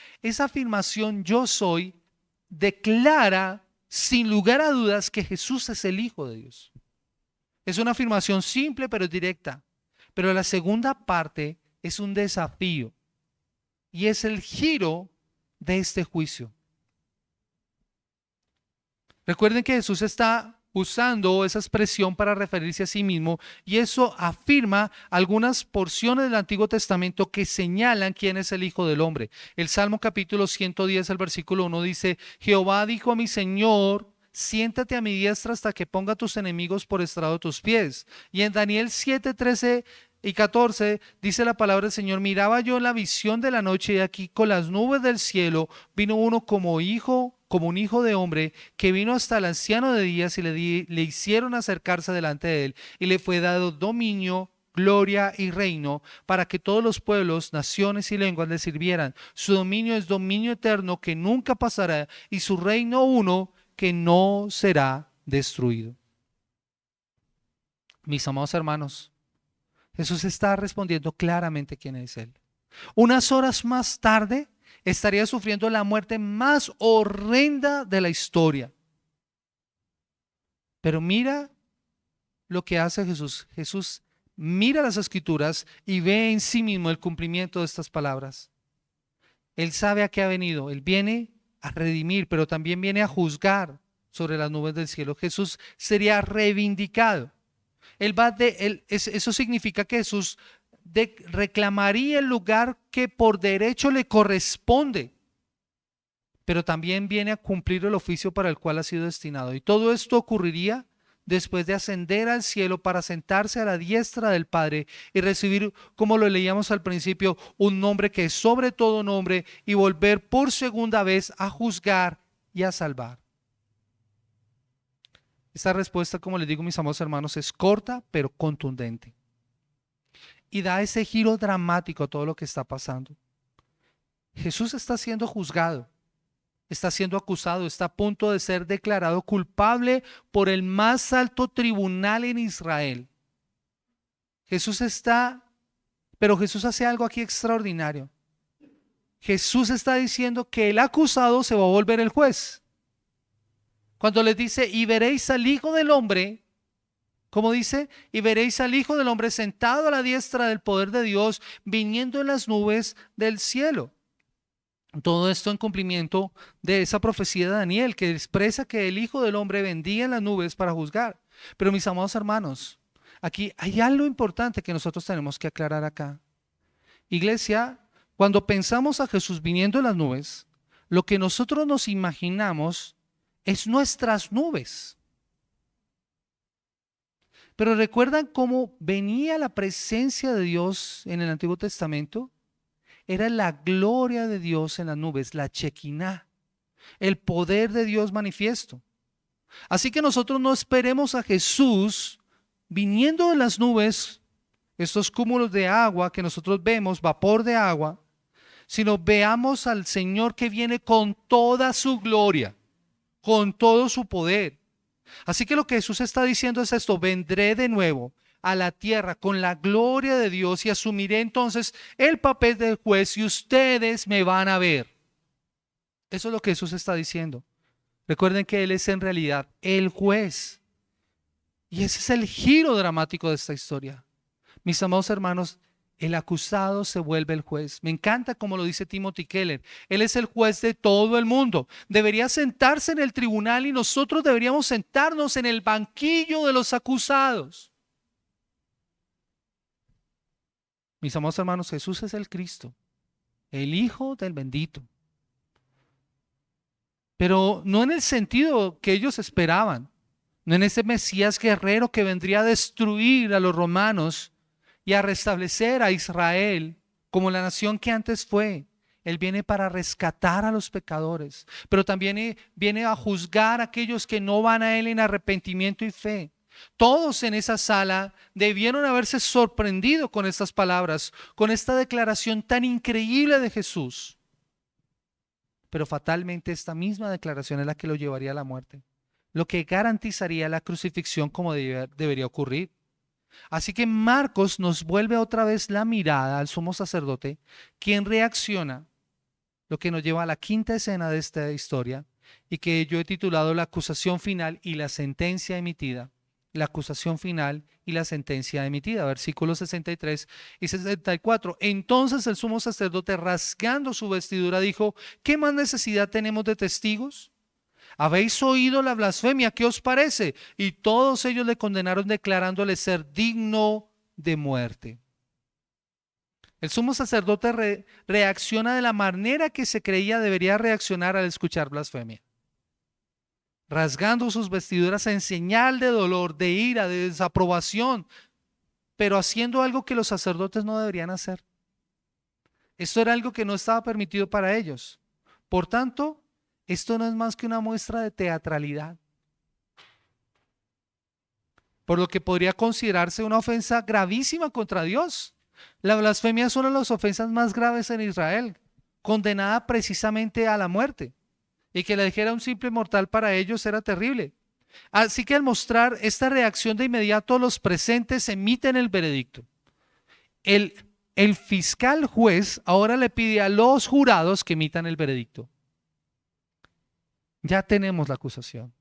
afirmación yo soy declara sin lugar a dudas que Jesús es el Hijo de Dios. Es una afirmación simple pero directa. Pero la segunda parte es un desafío y es el giro de este juicio. Recuerden que Jesús está usando esa expresión para referirse a sí mismo y eso afirma algunas porciones del Antiguo Testamento que señalan quién es el Hijo del Hombre. El Salmo capítulo 110, el versículo 1 dice, Jehová dijo a mi Señor, siéntate a mi diestra hasta que ponga a tus enemigos por estrado de tus pies. Y en Daniel 7, 13 y 14 dice la palabra del Señor, miraba yo en la visión de la noche y aquí con las nubes del cielo vino uno como un hijo de hombre, que vino hasta el anciano de días y le hicieron acercarse delante de él y le fue dado dominio, gloria y reino para que todos los pueblos, naciones y lenguas le sirvieran. Su dominio es dominio eterno que nunca pasará y su reino uno que no será destruido. Mis amados hermanos, Jesús está respondiendo claramente quién es Él. Unas horas más tarde estaría sufriendo la muerte más horrenda de la historia. Pero mira lo que hace Jesús. Jesús mira las Escrituras y ve en sí mismo el cumplimiento de estas palabras. Él sabe a qué ha venido. Él viene a redimir, pero también viene a juzgar sobre las nubes del cielo. Jesús sería reivindicado. Eso significa que Jesús reclamaría el lugar que por derecho le corresponde, pero también viene a cumplir el oficio para el cual ha sido destinado. Y todo esto ocurriría después de ascender al cielo para sentarse a la diestra del Padre y recibir, como lo leíamos al principio, un nombre que es sobre todo nombre y volver por segunda vez a juzgar y a salvar. Esta respuesta, como les digo, mis amados hermanos, es corta pero contundente y da ese giro dramático a todo lo que está pasando. Jesús está siendo juzgado, está siendo acusado, está a punto de ser declarado culpable por el más alto tribunal en Israel. Pero Jesús hace algo aquí extraordinario. Jesús está diciendo que el acusado se va a volver el juez. Cuando les dice, y veréis al Hijo del Hombre, como dice, y veréis al Hijo del Hombre sentado a la diestra del poder de Dios, viniendo en las nubes del cielo. Todo esto en cumplimiento de esa profecía de Daniel, que expresa que el Hijo del Hombre vendría en las nubes para juzgar. Pero mis amados hermanos, aquí hay algo importante que nosotros tenemos que aclarar acá. Iglesia, cuando pensamos a Jesús viniendo en las nubes, lo que nosotros nos imaginamos es nuestras nubes. Pero ¿recuerdan cómo venía la presencia de Dios en el Antiguo Testamento? Era la gloria de Dios en las nubes, la Shekinah, el poder de Dios manifiesto. Así que nosotros no esperemos a Jesús viniendo en las nubes, estos cúmulos de agua que nosotros vemos, vapor de agua, sino veamos al Señor que viene con toda su gloria, con todo su poder. Así que lo que Jesús está diciendo es esto: vendré de nuevo a la tierra con la gloria de Dios y asumiré entonces el papel del juez y ustedes me van a ver. Eso es lo que Jesús está diciendo. Recuerden que Él es en realidad el juez. Y ese es el giro dramático de esta historia. Mis amados hermanos, el acusado se vuelve el juez. Me encanta como lo dice Timothy Keller. Él es el juez de todo el mundo. Debería sentarse en el tribunal y nosotros deberíamos sentarnos en el banquillo de los acusados. Mis amados hermanos, Jesús es el Cristo, el Hijo del bendito. Pero no en el sentido que ellos esperaban, no en ese Mesías guerrero que vendría a destruir a los romanos y a restablecer a Israel como la nación que antes fue. Él viene para rescatar a los pecadores, pero también viene a juzgar a aquellos que no van a Él en arrepentimiento y fe. Todos en esa sala debieron haberse sorprendido con estas palabras, con esta declaración tan increíble de Jesús. Pero fatalmente esta misma declaración es la que lo llevaría a la muerte, lo que garantizaría la crucifixión como debería ocurrir. Así que Marcos nos vuelve otra vez la mirada al sumo sacerdote, quien reacciona, lo que nos lleva a la quinta escena de esta historia y que yo he titulado la acusación final y la sentencia emitida. La acusación final y la sentencia emitida, versículos 63 y 64. Entonces el sumo sacerdote, rasgando su vestidura, dijo: ¿qué más necesidad tenemos de testigos? ¿Habéis oído la blasfemia? ¿Qué os parece? Y todos ellos le condenaron, declarándole ser digno de muerte. El sumo sacerdote reacciona de la manera que se creía debería reaccionar al escuchar blasfemia. Rasgando sus vestiduras en señal de dolor, de ira, de desaprobación, pero haciendo algo que los sacerdotes no deberían hacer. Esto era algo que no estaba permitido para ellos. Por tanto, esto no es más que una muestra de teatralidad, por lo que podría considerarse una ofensa gravísima contra Dios. La blasfemia es una de las ofensas más graves en Israel, condenada precisamente a la muerte. Y que le dijera a un simple mortal para ellos era terrible. Así que al mostrar esta reacción de inmediato, los presentes emiten el veredicto. El fiscal juez ahora le pide a los jurados que emitan el veredicto. Ya tenemos la acusación.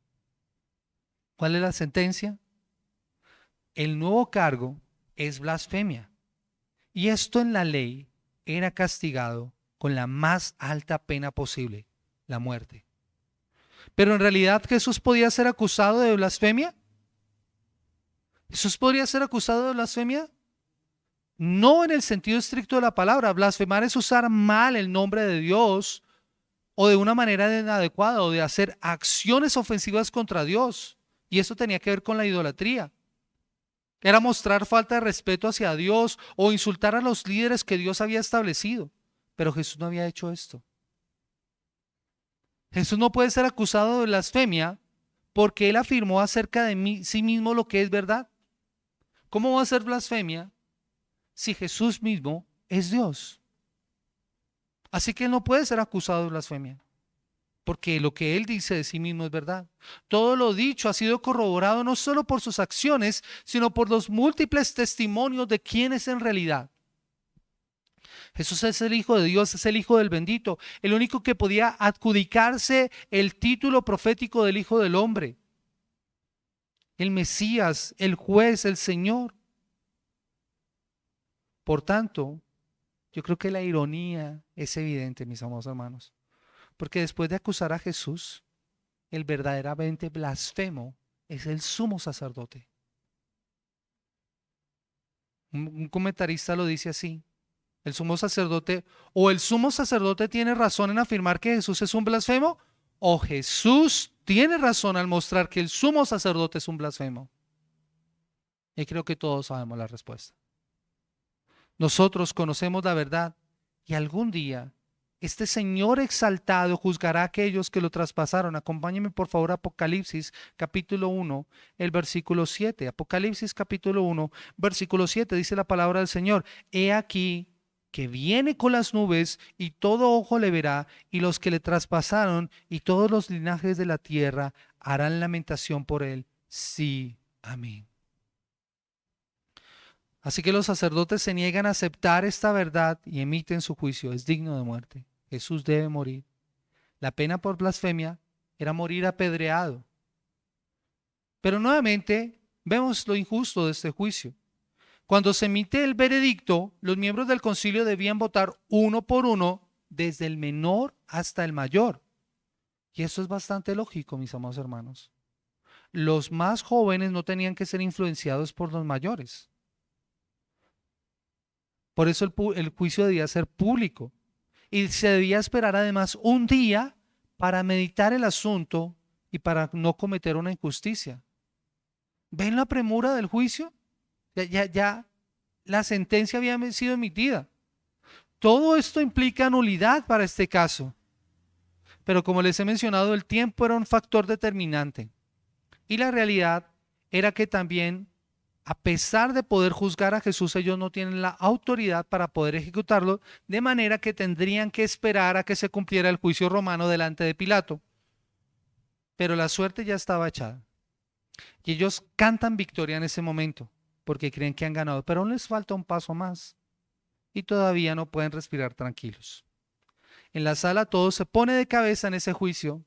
¿Cuál es la sentencia? El nuevo cargo es blasfemia. Y esto en la ley era castigado con la más alta pena posible, la muerte. Pero en realidad, ¿Jesús podía ser acusado de blasfemia? ¿Jesús podría ser acusado de blasfemia? No en el sentido estricto de la palabra. Blasfemar es usar mal el nombre de Dios o de una manera inadecuada o de hacer acciones ofensivas contra Dios. Y eso tenía que ver con la idolatría. Era mostrar falta de respeto hacia Dios o insultar a los líderes que Dios había establecido. Pero Jesús no había hecho esto. Jesús no puede ser acusado de blasfemia porque él afirmó acerca de sí mismo lo que es verdad. ¿Cómo va a ser blasfemia si Jesús mismo es Dios? Así que él no puede ser acusado de blasfemia porque lo que él dice de sí mismo es verdad. Todo lo dicho ha sido corroborado no solo por sus acciones, sino por los múltiples testimonios de quién es en realidad. Jesús es el Hijo de Dios, es el Hijo del bendito, el único que podía adjudicarse el título profético del Hijo del Hombre, el Mesías, el juez, el Señor. Por tanto, yo creo que la ironía es evidente, mis amados hermanos, porque después de acusar a Jesús, el verdaderamente blasfemo es el sumo sacerdote. Un comentarista lo dice así: el sumo sacerdote, o el sumo sacerdote tiene razón en afirmar que Jesús es un blasfemo, o Jesús tiene razón al mostrar que el sumo sacerdote es un blasfemo. Y creo que todos sabemos la respuesta. Nosotros conocemos la verdad y algún día este Señor exaltado juzgará a aquellos que lo traspasaron. Acompáñenme por favor a Apocalipsis capítulo 1, el versículo 7. Apocalipsis capítulo 1, versículo 7, dice la palabra del Señor: he aquí que viene con las nubes y todo ojo le verá, y los que le traspasaron y todos los linajes de la tierra harán lamentación por él. Sí, amén. Así que los sacerdotes se niegan a aceptar esta verdad y emiten su juicio. Es digno de muerte. Jesús debe morir. La pena por blasfemia era morir apedreado. Pero nuevamente vemos lo injusto de este juicio. Cuando se emite el veredicto, los miembros del concilio debían votar uno por uno, desde el menor hasta el mayor. Y eso es bastante lógico, mis amados hermanos. Los más jóvenes no tenían que ser influenciados por los mayores. Por eso el juicio debía ser público y se debía esperar además un día para meditar el asunto y para no cometer una injusticia. ¿Ven la premura del juicio? Ya la sentencia había sido emitida. Todo esto implica nulidad para este caso, pero como les he mencionado, el tiempo era un factor determinante. Y la realidad era que también, a pesar de poder juzgar a Jesús, ellos no tienen la autoridad para poder ejecutarlo, de manera que tendrían que esperar a que se cumpliera el juicio romano delante de Pilato. Pero la suerte ya estaba echada. Y ellos cantan victoria en ese momento, porque creen que han ganado, pero aún les falta un paso más. Y todavía no pueden respirar tranquilos. En la sala todo se pone de cabeza en ese juicio,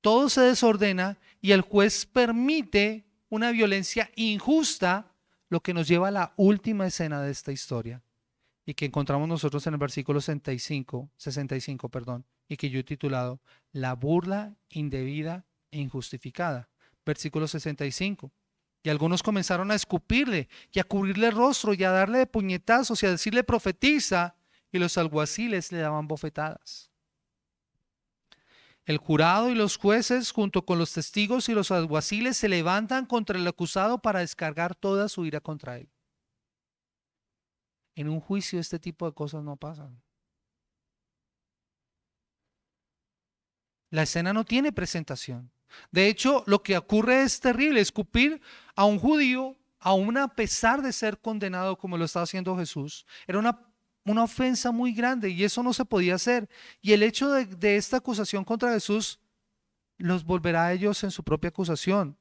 todo se desordena y el juez permite una violencia injusta, lo que nos lleva a la última escena de esta historia y que encontramos nosotros en el versículo 65, perdón, y que yo he titulado La burla indebida e injustificada. Versículo 65. Y algunos comenzaron a escupirle y a cubrirle el rostro y a darle de puñetazos y a decirle profetiza, y los alguaciles le daban bofetadas. El jurado y los jueces, junto con los testigos y los alguaciles, se levantan contra el acusado para descargar toda su ira contra él. En un juicio este tipo de cosas no pasan. La escena no tiene presentación. De hecho, lo que ocurre es terrible, escupir a un judío, aún a pesar de ser condenado como lo estaba haciendo Jesús, era una ofensa muy grande y eso no se podía hacer. Y el hecho de esta acusación contra Jesús los volverá a ellos en su propia acusación.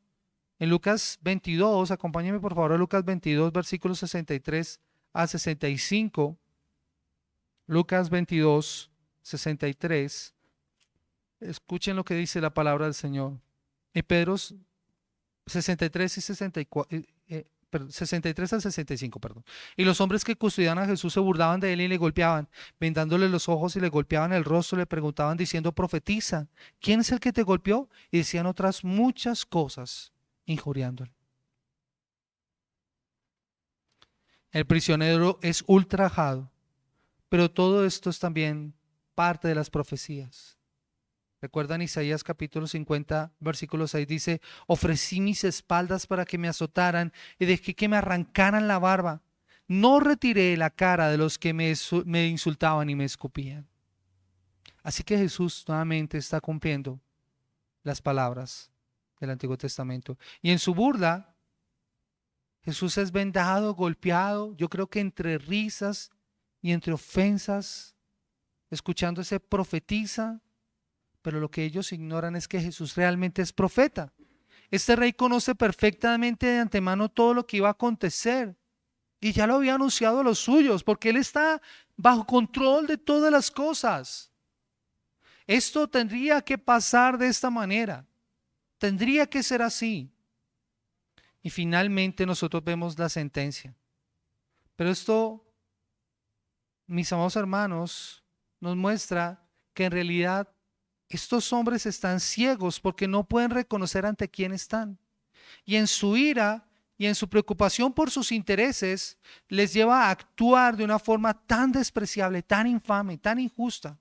En Lucas 22, acompáñenme por favor a Lucas 22, versículos 63 a 65. Lucas 22, 63. Escuchen lo que dice la palabra del Señor. Y Pedro 63 y 64, 63 al 65, perdón. Y los hombres que custodiaban a Jesús se burlaban de él y le golpeaban, vendándole los ojos y le golpeaban el rostro, le preguntaban diciendo, profetiza, ¿quién es el que te golpeó? Y decían otras muchas cosas, injuriándole. El prisionero es ultrajado, pero todo esto es también parte de las profecías. Recuerdan Isaías capítulo 50, versículo 6, dice, ofrecí mis espaldas para que me azotaran y dejé que me arrancaran la barba. No retiré la cara de los que me insultaban y me escupían. Así que Jesús nuevamente está cumpliendo las palabras del Antiguo Testamento. Y en su burla, Jesús es vendado, golpeado, yo creo que entre risas y entre ofensas, escuchando ese profetiza. Pero lo que ellos ignoran es que Jesús realmente es profeta. Este rey conoce perfectamente de antemano todo lo que iba a acontecer y ya lo había anunciado a los suyos, porque él está bajo control de todas las cosas. Esto tendría que pasar de esta manera, tendría que ser así. Y finalmente nosotros vemos la sentencia. Pero esto, mis amados hermanos, nos muestra que en realidad estos hombres están ciegos porque no pueden reconocer ante quién están. Y en su ira y en su preocupación por sus intereses, les lleva a actuar de una forma tan despreciable, tan infame, tan injusta.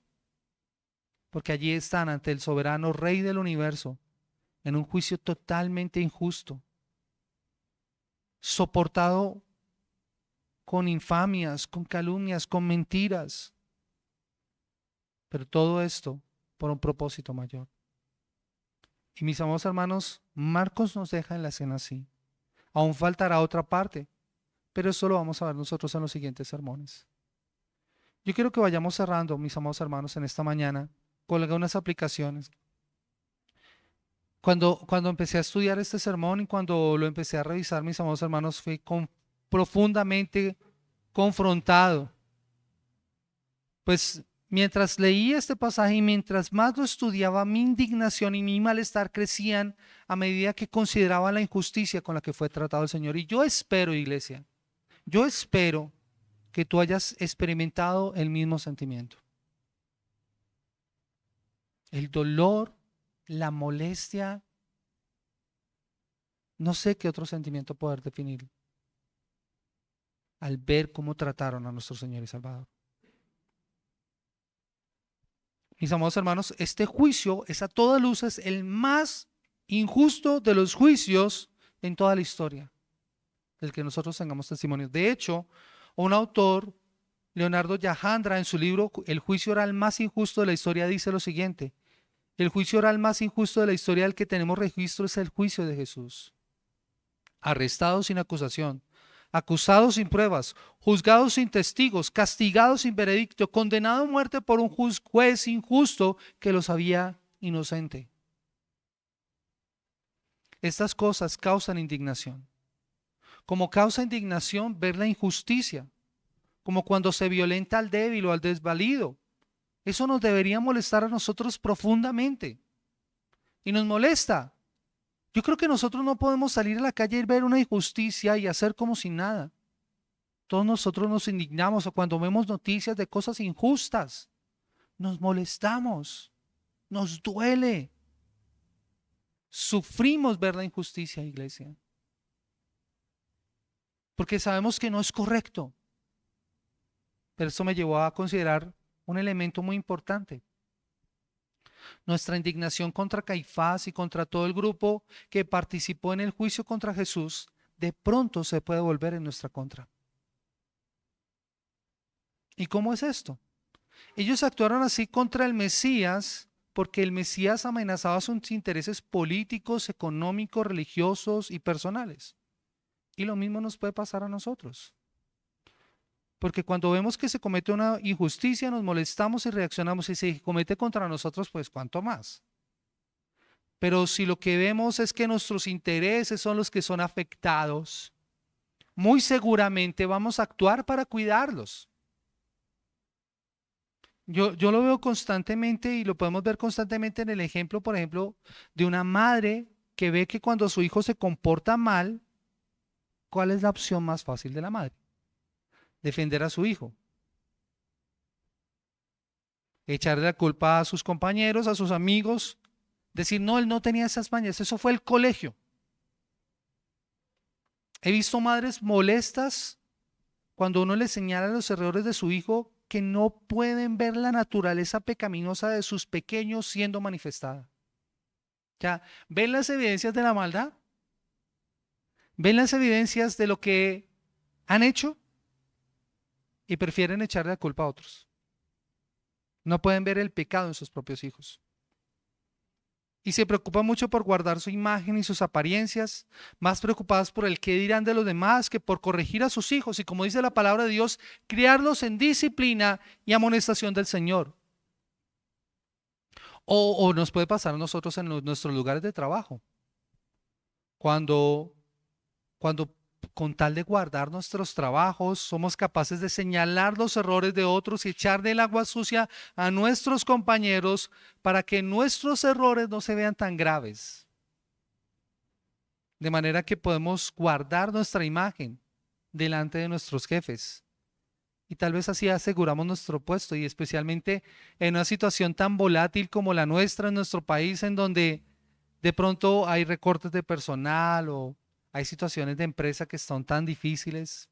Porque allí están ante el soberano Rey del universo, en un juicio totalmente injusto, soportado con infamias, con calumnias, con mentiras. Pero todo esto por un propósito mayor. Y mis amados hermanos, Marcos nos deja en la escena así. Aún faltará otra parte, pero eso lo vamos a ver nosotros en los siguientes sermones. Yo quiero que vayamos cerrando, mis amados hermanos, en esta mañana con algunas aplicaciones. Cuando empecé a estudiar este sermón y cuando lo empecé a revisar, mis amados hermanos, fui profundamente confrontado. Pues mientras leía este pasaje y mientras más lo estudiaba, mi indignación y mi malestar crecían a medida que consideraba la injusticia con la que fue tratado el Señor. Y yo espero, iglesia, yo espero que tú hayas experimentado el mismo sentimiento. El dolor, la molestia, no sé qué otro sentimiento poder definir. al ver cómo trataron a nuestro Señor y Salvador. Mis amados hermanos, este juicio es a todas luces el más injusto de los juicios en toda la historia, del que nosotros tengamos testimonio. De hecho, un autor, Leonardo Yajandra, en su libro El juicio oral más injusto de la historia, dice lo siguiente: el juicio oral más injusto de la historia del que tenemos registro es el juicio de Jesús. Arrestado sin acusación, acusado sin pruebas, juzgado sin testigos, castigado sin veredicto, condenado a muerte por un juez injusto que lo sabía inocente. Estas cosas causan indignación. Como causa indignación ver la injusticia, como cuando se violenta al débil o al desvalido. Eso nos debería molestar a nosotros profundamente. Y nos molesta. Yo creo que nosotros no podemos salir a la calle y ver una injusticia y hacer como si nada. Todos nosotros nos indignamos cuando vemos noticias de cosas injustas. Nos molestamos, nos duele. Sufrimos ver la injusticia, iglesia. Porque sabemos que no es correcto. Pero eso me llevó a considerar un elemento muy importante. Nuestra indignación contra Caifás y contra todo el grupo que participó en el juicio contra Jesús, de pronto se puede volver en nuestra contra. ¿Y cómo es esto? Ellos actuaron así contra el Mesías porque el Mesías amenazaba sus intereses políticos, económicos, religiosos y personales. Y lo mismo nos puede pasar a nosotros. Porque cuando vemos que se comete una injusticia, nos molestamos y reaccionamos. Y si se comete contra nosotros, pues cuánto más. Pero si lo que vemos es que nuestros intereses son los que son afectados, muy seguramente vamos a actuar para cuidarlos. Yo lo veo constantemente y lo podemos ver constantemente en el ejemplo, por ejemplo, de una madre que ve que cuando su hijo se comporta mal, ¿cuál es la opción más fácil de la madre? Defender a su hijo. Echarle la culpa a sus compañeros, a sus amigos, decir, no, él no tenía esas mañas, eso fue el colegio. He visto madres molestas cuando uno les señala los errores de su hijo, que no pueden ver la naturaleza pecaminosa de sus pequeños siendo manifestada. Ya, ¿ven las evidencias de la maldad? ¿Ven las evidencias de lo que han hecho? Y prefieren echarle la culpa a otros. No pueden ver el pecado en sus propios hijos. Y se preocupan mucho por guardar su imagen y sus apariencias, más preocupadas por el qué dirán de los demás que por corregir a sus hijos y, como dice la palabra de Dios, criarlos en disciplina y amonestación del Señor. O nos puede pasar a nosotros en nuestros lugares de trabajo. Cuando con tal de guardar nuestros trabajos, somos capaces de señalar los errores de otros y echarle el agua sucia a nuestros compañeros para que nuestros errores no se vean tan graves. De manera que podemos guardar nuestra imagen delante de nuestros jefes. Y tal vez así aseguramos nuestro puesto, y especialmente en una situación tan volátil como la nuestra en nuestro país, en donde de pronto hay recortes de personal o hay situaciones de empresa que son tan difíciles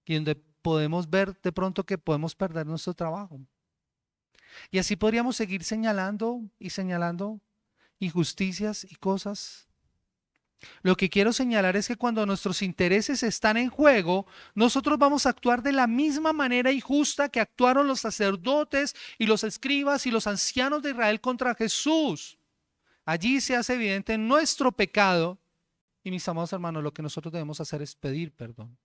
y donde podemos ver de pronto que podemos perder nuestro trabajo. Y así podríamos seguir señalando y señalando injusticias y cosas. Lo que quiero señalar es que cuando nuestros intereses están en juego, nosotros vamos a actuar de la misma manera injusta que actuaron los sacerdotes y los escribas y los ancianos de Israel contra Jesús. Allí se hace evidente nuestro pecado. Y mis amados hermanos, lo que nosotros debemos hacer es pedir perdón.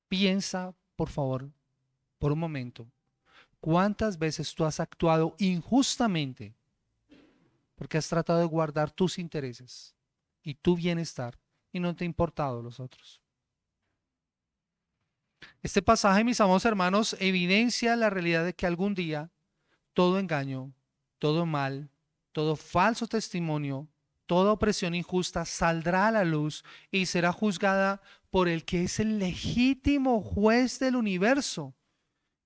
Piensa, por favor, por un momento, ¿cuántas veces tú has actuado injustamente porque has tratado de guardar tus intereses y tu bienestar y no te ha importado los otros? Este pasaje, mis amados hermanos, evidencia la realidad de que algún día todo engaño, todo mal, todo falso testimonio, toda opresión injusta saldrá a la luz y será juzgada por el que es el legítimo juez del universo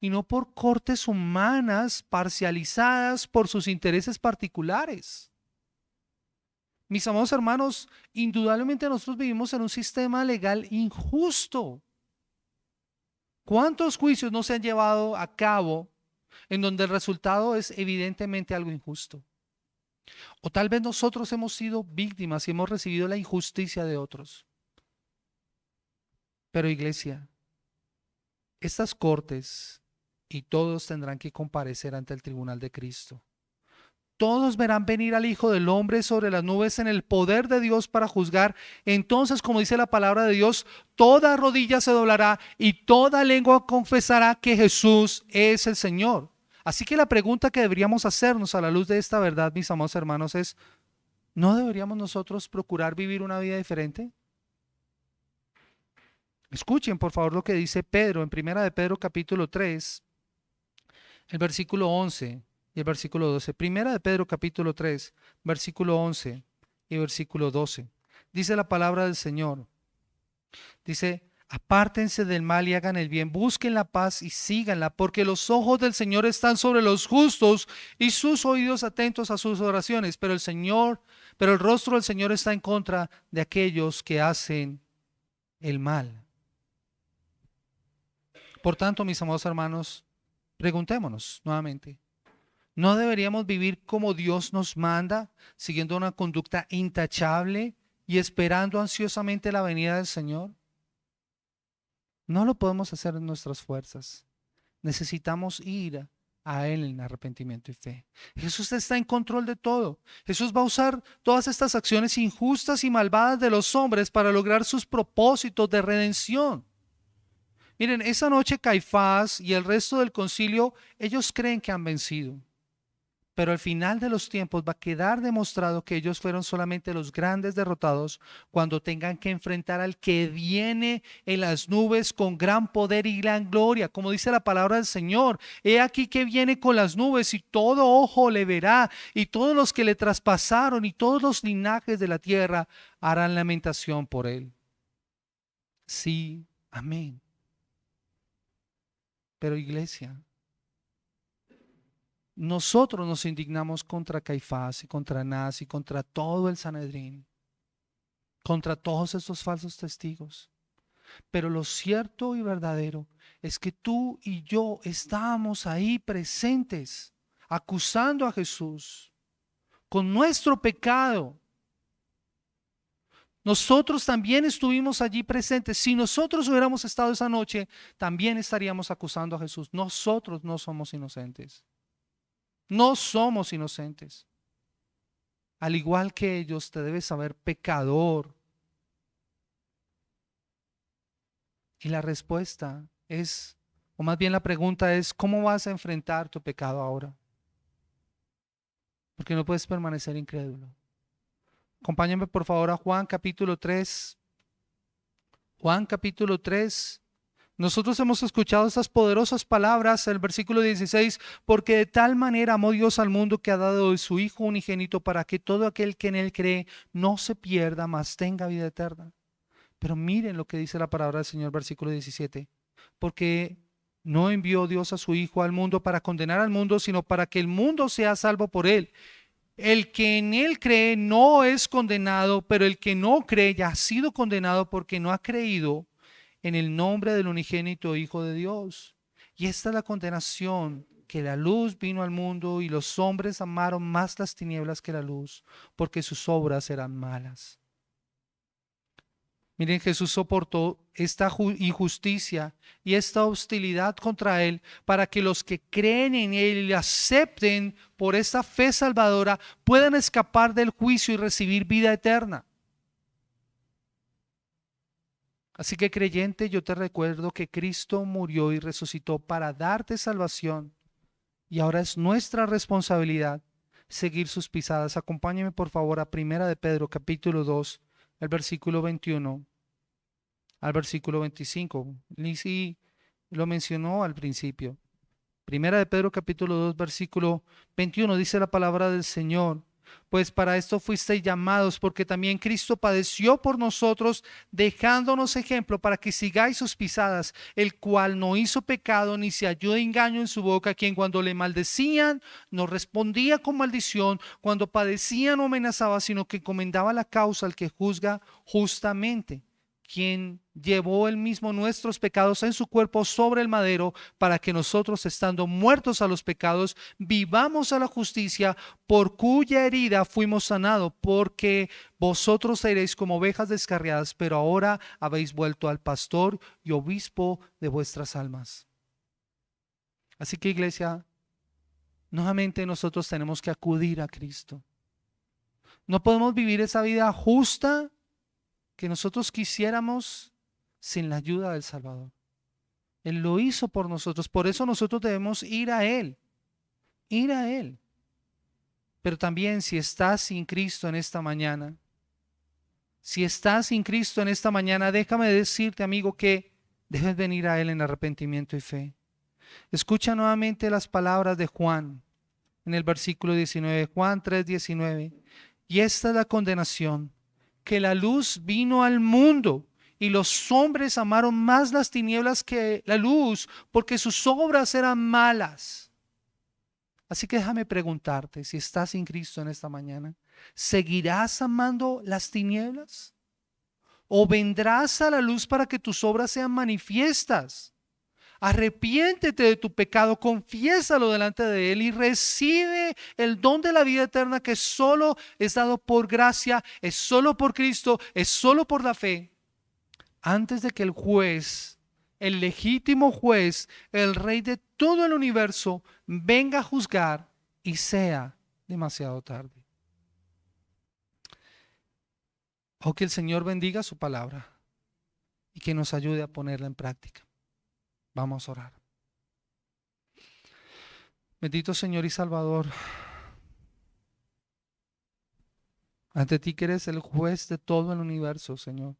y no por cortes humanas parcializadas por sus intereses particulares. Mis amados hermanos, indudablemente nosotros vivimos en un sistema legal injusto. ¿Cuántos juicios no se han llevado a cabo en donde el resultado es evidentemente algo injusto? O tal vez nosotros hemos sido víctimas y hemos recibido la injusticia de otros. Pero iglesia, estas cortes y todos tendrán que comparecer ante el tribunal de Cristo. Todos verán venir al Hijo del Hombre sobre las nubes en el poder de Dios para juzgar. Entonces, como dice la palabra de Dios, toda rodilla se doblará y toda lengua confesará que Jesús es el Señor. Así que la pregunta que deberíamos hacernos a la luz de esta verdad, mis amados hermanos, es: ¿no deberíamos nosotros procurar vivir una vida diferente? Escuchen por favor lo que dice Pedro en Primera de Pedro capítulo 3, el versículo 11 y el versículo 12. Primera de Pedro capítulo 3, versículo 11 y versículo 12. Dice la palabra del Señor. Dice: apártense del mal y hagan el bien, busquen la paz y síganla, porque los ojos del Señor están sobre los justos y sus oídos atentos a sus oraciones, pero el rostro del Señor está en contra de aquellos que hacen el mal. Por tanto, mis amados hermanos, preguntémonos nuevamente: ¿no deberíamos vivir como Dios nos manda, siguiendo una conducta intachable y esperando ansiosamente la venida del Señor? No lo podemos hacer en nuestras fuerzas. Necesitamos ir a Él en arrepentimiento y fe. Jesús está en control de todo. Jesús va a usar todas estas acciones injustas y malvadas de los hombres para lograr sus propósitos de redención. Miren, esa noche Caifás y el resto del concilio, ellos creen que han vencido. Pero al final de los tiempos va a quedar demostrado que ellos fueron solamente los grandes derrotados cuando tengan que enfrentar al que viene en las nubes con gran poder y gran gloria. Como dice la palabra del Señor: he aquí que viene con las nubes y todo ojo le verá, y todos los que le traspasaron y todos los linajes de la tierra harán lamentación por él. Sí, amén. Pero iglesia, nosotros nos indignamos contra Caifás y contra Anás y contra todo el Sanedrín, contra todos estos falsos testigos. Pero lo cierto y verdadero es que tú y yo estábamos ahí presentes, acusando a Jesús con nuestro pecado. Nosotros también estuvimos allí presentes. Si nosotros hubiéramos estado esa noche, también estaríamos acusando a Jesús. Nosotros no somos inocentes. No somos inocentes. Al igual que ellos, te debes saber pecador. Y la respuesta es, o más bien la pregunta es: ¿cómo vas a enfrentar tu pecado ahora? Porque no puedes permanecer incrédulo. Acompáñame por favor a Juan capítulo 3. Juan capítulo 3. Nosotros hemos escuchado estas poderosas palabras, el versículo 16: porque de tal manera amó Dios al mundo que ha dado de su Hijo unigénito para que todo aquel que en él cree no se pierda, mas tenga vida eterna. Pero miren lo que dice la palabra del Señor, versículo 17: porque no envió Dios a su Hijo al mundo para condenar al mundo, sino para que el mundo sea salvo por él. El que en él cree no es condenado, pero el que no cree ya ha sido condenado porque no ha creído en el nombre del unigénito Hijo de Dios. Y esta es la condenación, que la luz vino al mundo y los hombres amaron más las tinieblas que la luz, porque sus obras eran malas. Miren, Jesús soportó esta injusticia y esta hostilidad contra él para que los que creen en él y le acepten por esta fe salvadora puedan escapar del juicio y recibir vida eterna. Así que, creyente, yo te recuerdo que Cristo murió y resucitó para darte salvación, y ahora es nuestra responsabilidad seguir sus pisadas. Acompáñeme por favor a Primera de Pedro capítulo 2, el versículo 21 al versículo 25. Lizzy lo mencionó al principio. Primera de Pedro capítulo 2, versículo 21, dice la palabra del Señor: pues para esto fuisteis llamados, porque también Cristo padeció por nosotros, dejándonos ejemplo para que sigáis sus pisadas, el cual no hizo pecado, ni se halló de engaño en su boca, quien cuando le maldecían no respondía con maldición, cuando padecía no amenazaba, sino que encomendaba la causa al que juzga justamente, quien llevó él mismo nuestros pecados en su cuerpo sobre el madero, para que nosotros, estando muertos a los pecados, vivamos a la justicia, por cuya herida fuimos sanados, porque vosotros seréis como ovejas descarriadas, pero ahora habéis vuelto al pastor y obispo de vuestras almas. Así que, iglesia, nuevamente nosotros tenemos que acudir a Cristo. No podemos vivir esa vida justa que nosotros quisiéramos sin la ayuda del Salvador. Él lo hizo por nosotros, por eso nosotros debemos ir a Él, ir a Él. Pero también, si estás sin Cristo en esta mañana, si estás sin Cristo en esta mañana, déjame decirte, amigo, que debes venir a Él en arrepentimiento y fe. Escucha nuevamente las palabras de Juan en el versículo 19, Juan 3:19. Y esta es la condenación, que la luz vino al mundo y los hombres amaron más las tinieblas que la luz, porque sus obras eran malas. Así que déjame preguntarte, si estás sin Cristo en esta mañana, ¿seguirás amando las tinieblas? ¿O vendrás a la luz para que tus obras sean manifiestas? Arrepiéntete de tu pecado, confiésalo delante de Él y recibe el don de la vida eterna, que solo es dado por gracia, es solo por Cristo, es solo por la fe. Antes de que el juez, el legítimo juez, el rey de todo el universo, venga a juzgar y sea demasiado tarde. Oh, que el Señor bendiga su palabra y que nos ayude a ponerla en práctica. Vamos a orar. Bendito Señor y Salvador, ante ti que eres el juez de todo el universo, Señor.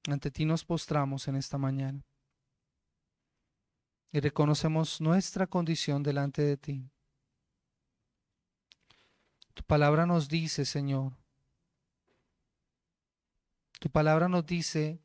Ante ti nos postramos en esta mañana y reconocemos nuestra condición delante de ti. Tu palabra nos dice, Señor, tu palabra nos dice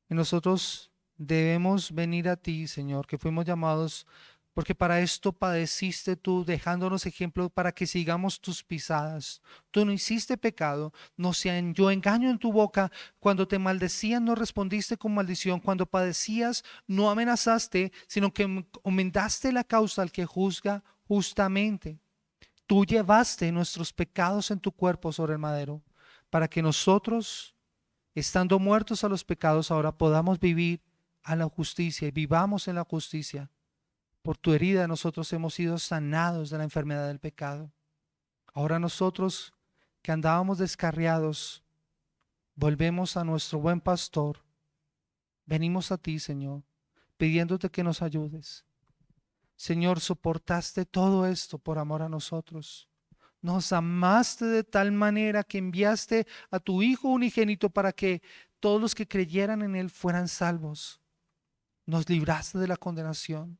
que nosotros debemos venir a ti, Señor, que fuimos llamados porque para esto padeciste tú, dejándonos ejemplo para que sigamos tus pisadas. Tú no hiciste pecado, no se halló engaño en tu boca. Cuando te maldecían, no respondiste con maldición. Cuando padecías, no amenazaste, sino que enmendaste la causa al que juzga justamente. Tú llevaste nuestros pecados en tu cuerpo sobre el madero, para que nosotros, estando muertos a los pecados, ahora podamos vivir a la justicia y vivamos en la justicia. Por tu herida nosotros hemos sido sanados de la enfermedad del pecado. Ahora nosotros, que andábamos descarriados, volvemos a nuestro buen pastor. Venimos a ti, Señor, pidiéndote que nos ayudes. Señor, soportaste todo esto por amor a nosotros. Nos amaste de tal manera que enviaste a tu Hijo unigénito para que todos los que creyeran en Él fueran salvos. Nos libraste de la condenación.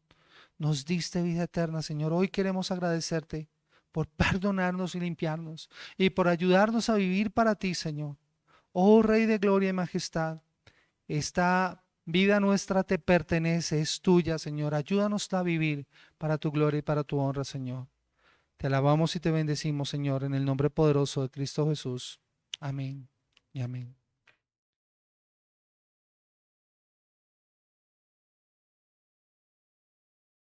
Nos diste vida eterna, Señor. Hoy queremos agradecerte por perdonarnos y limpiarnos y por ayudarnos a vivir para ti, Señor. Oh Rey de gloria y majestad, esta vida nuestra te pertenece, es tuya, Señor. Ayúdanos a vivir para tu gloria y para tu honra, Señor. Te alabamos y te bendecimos, Señor, en el nombre poderoso de Cristo Jesús. Amén y amén.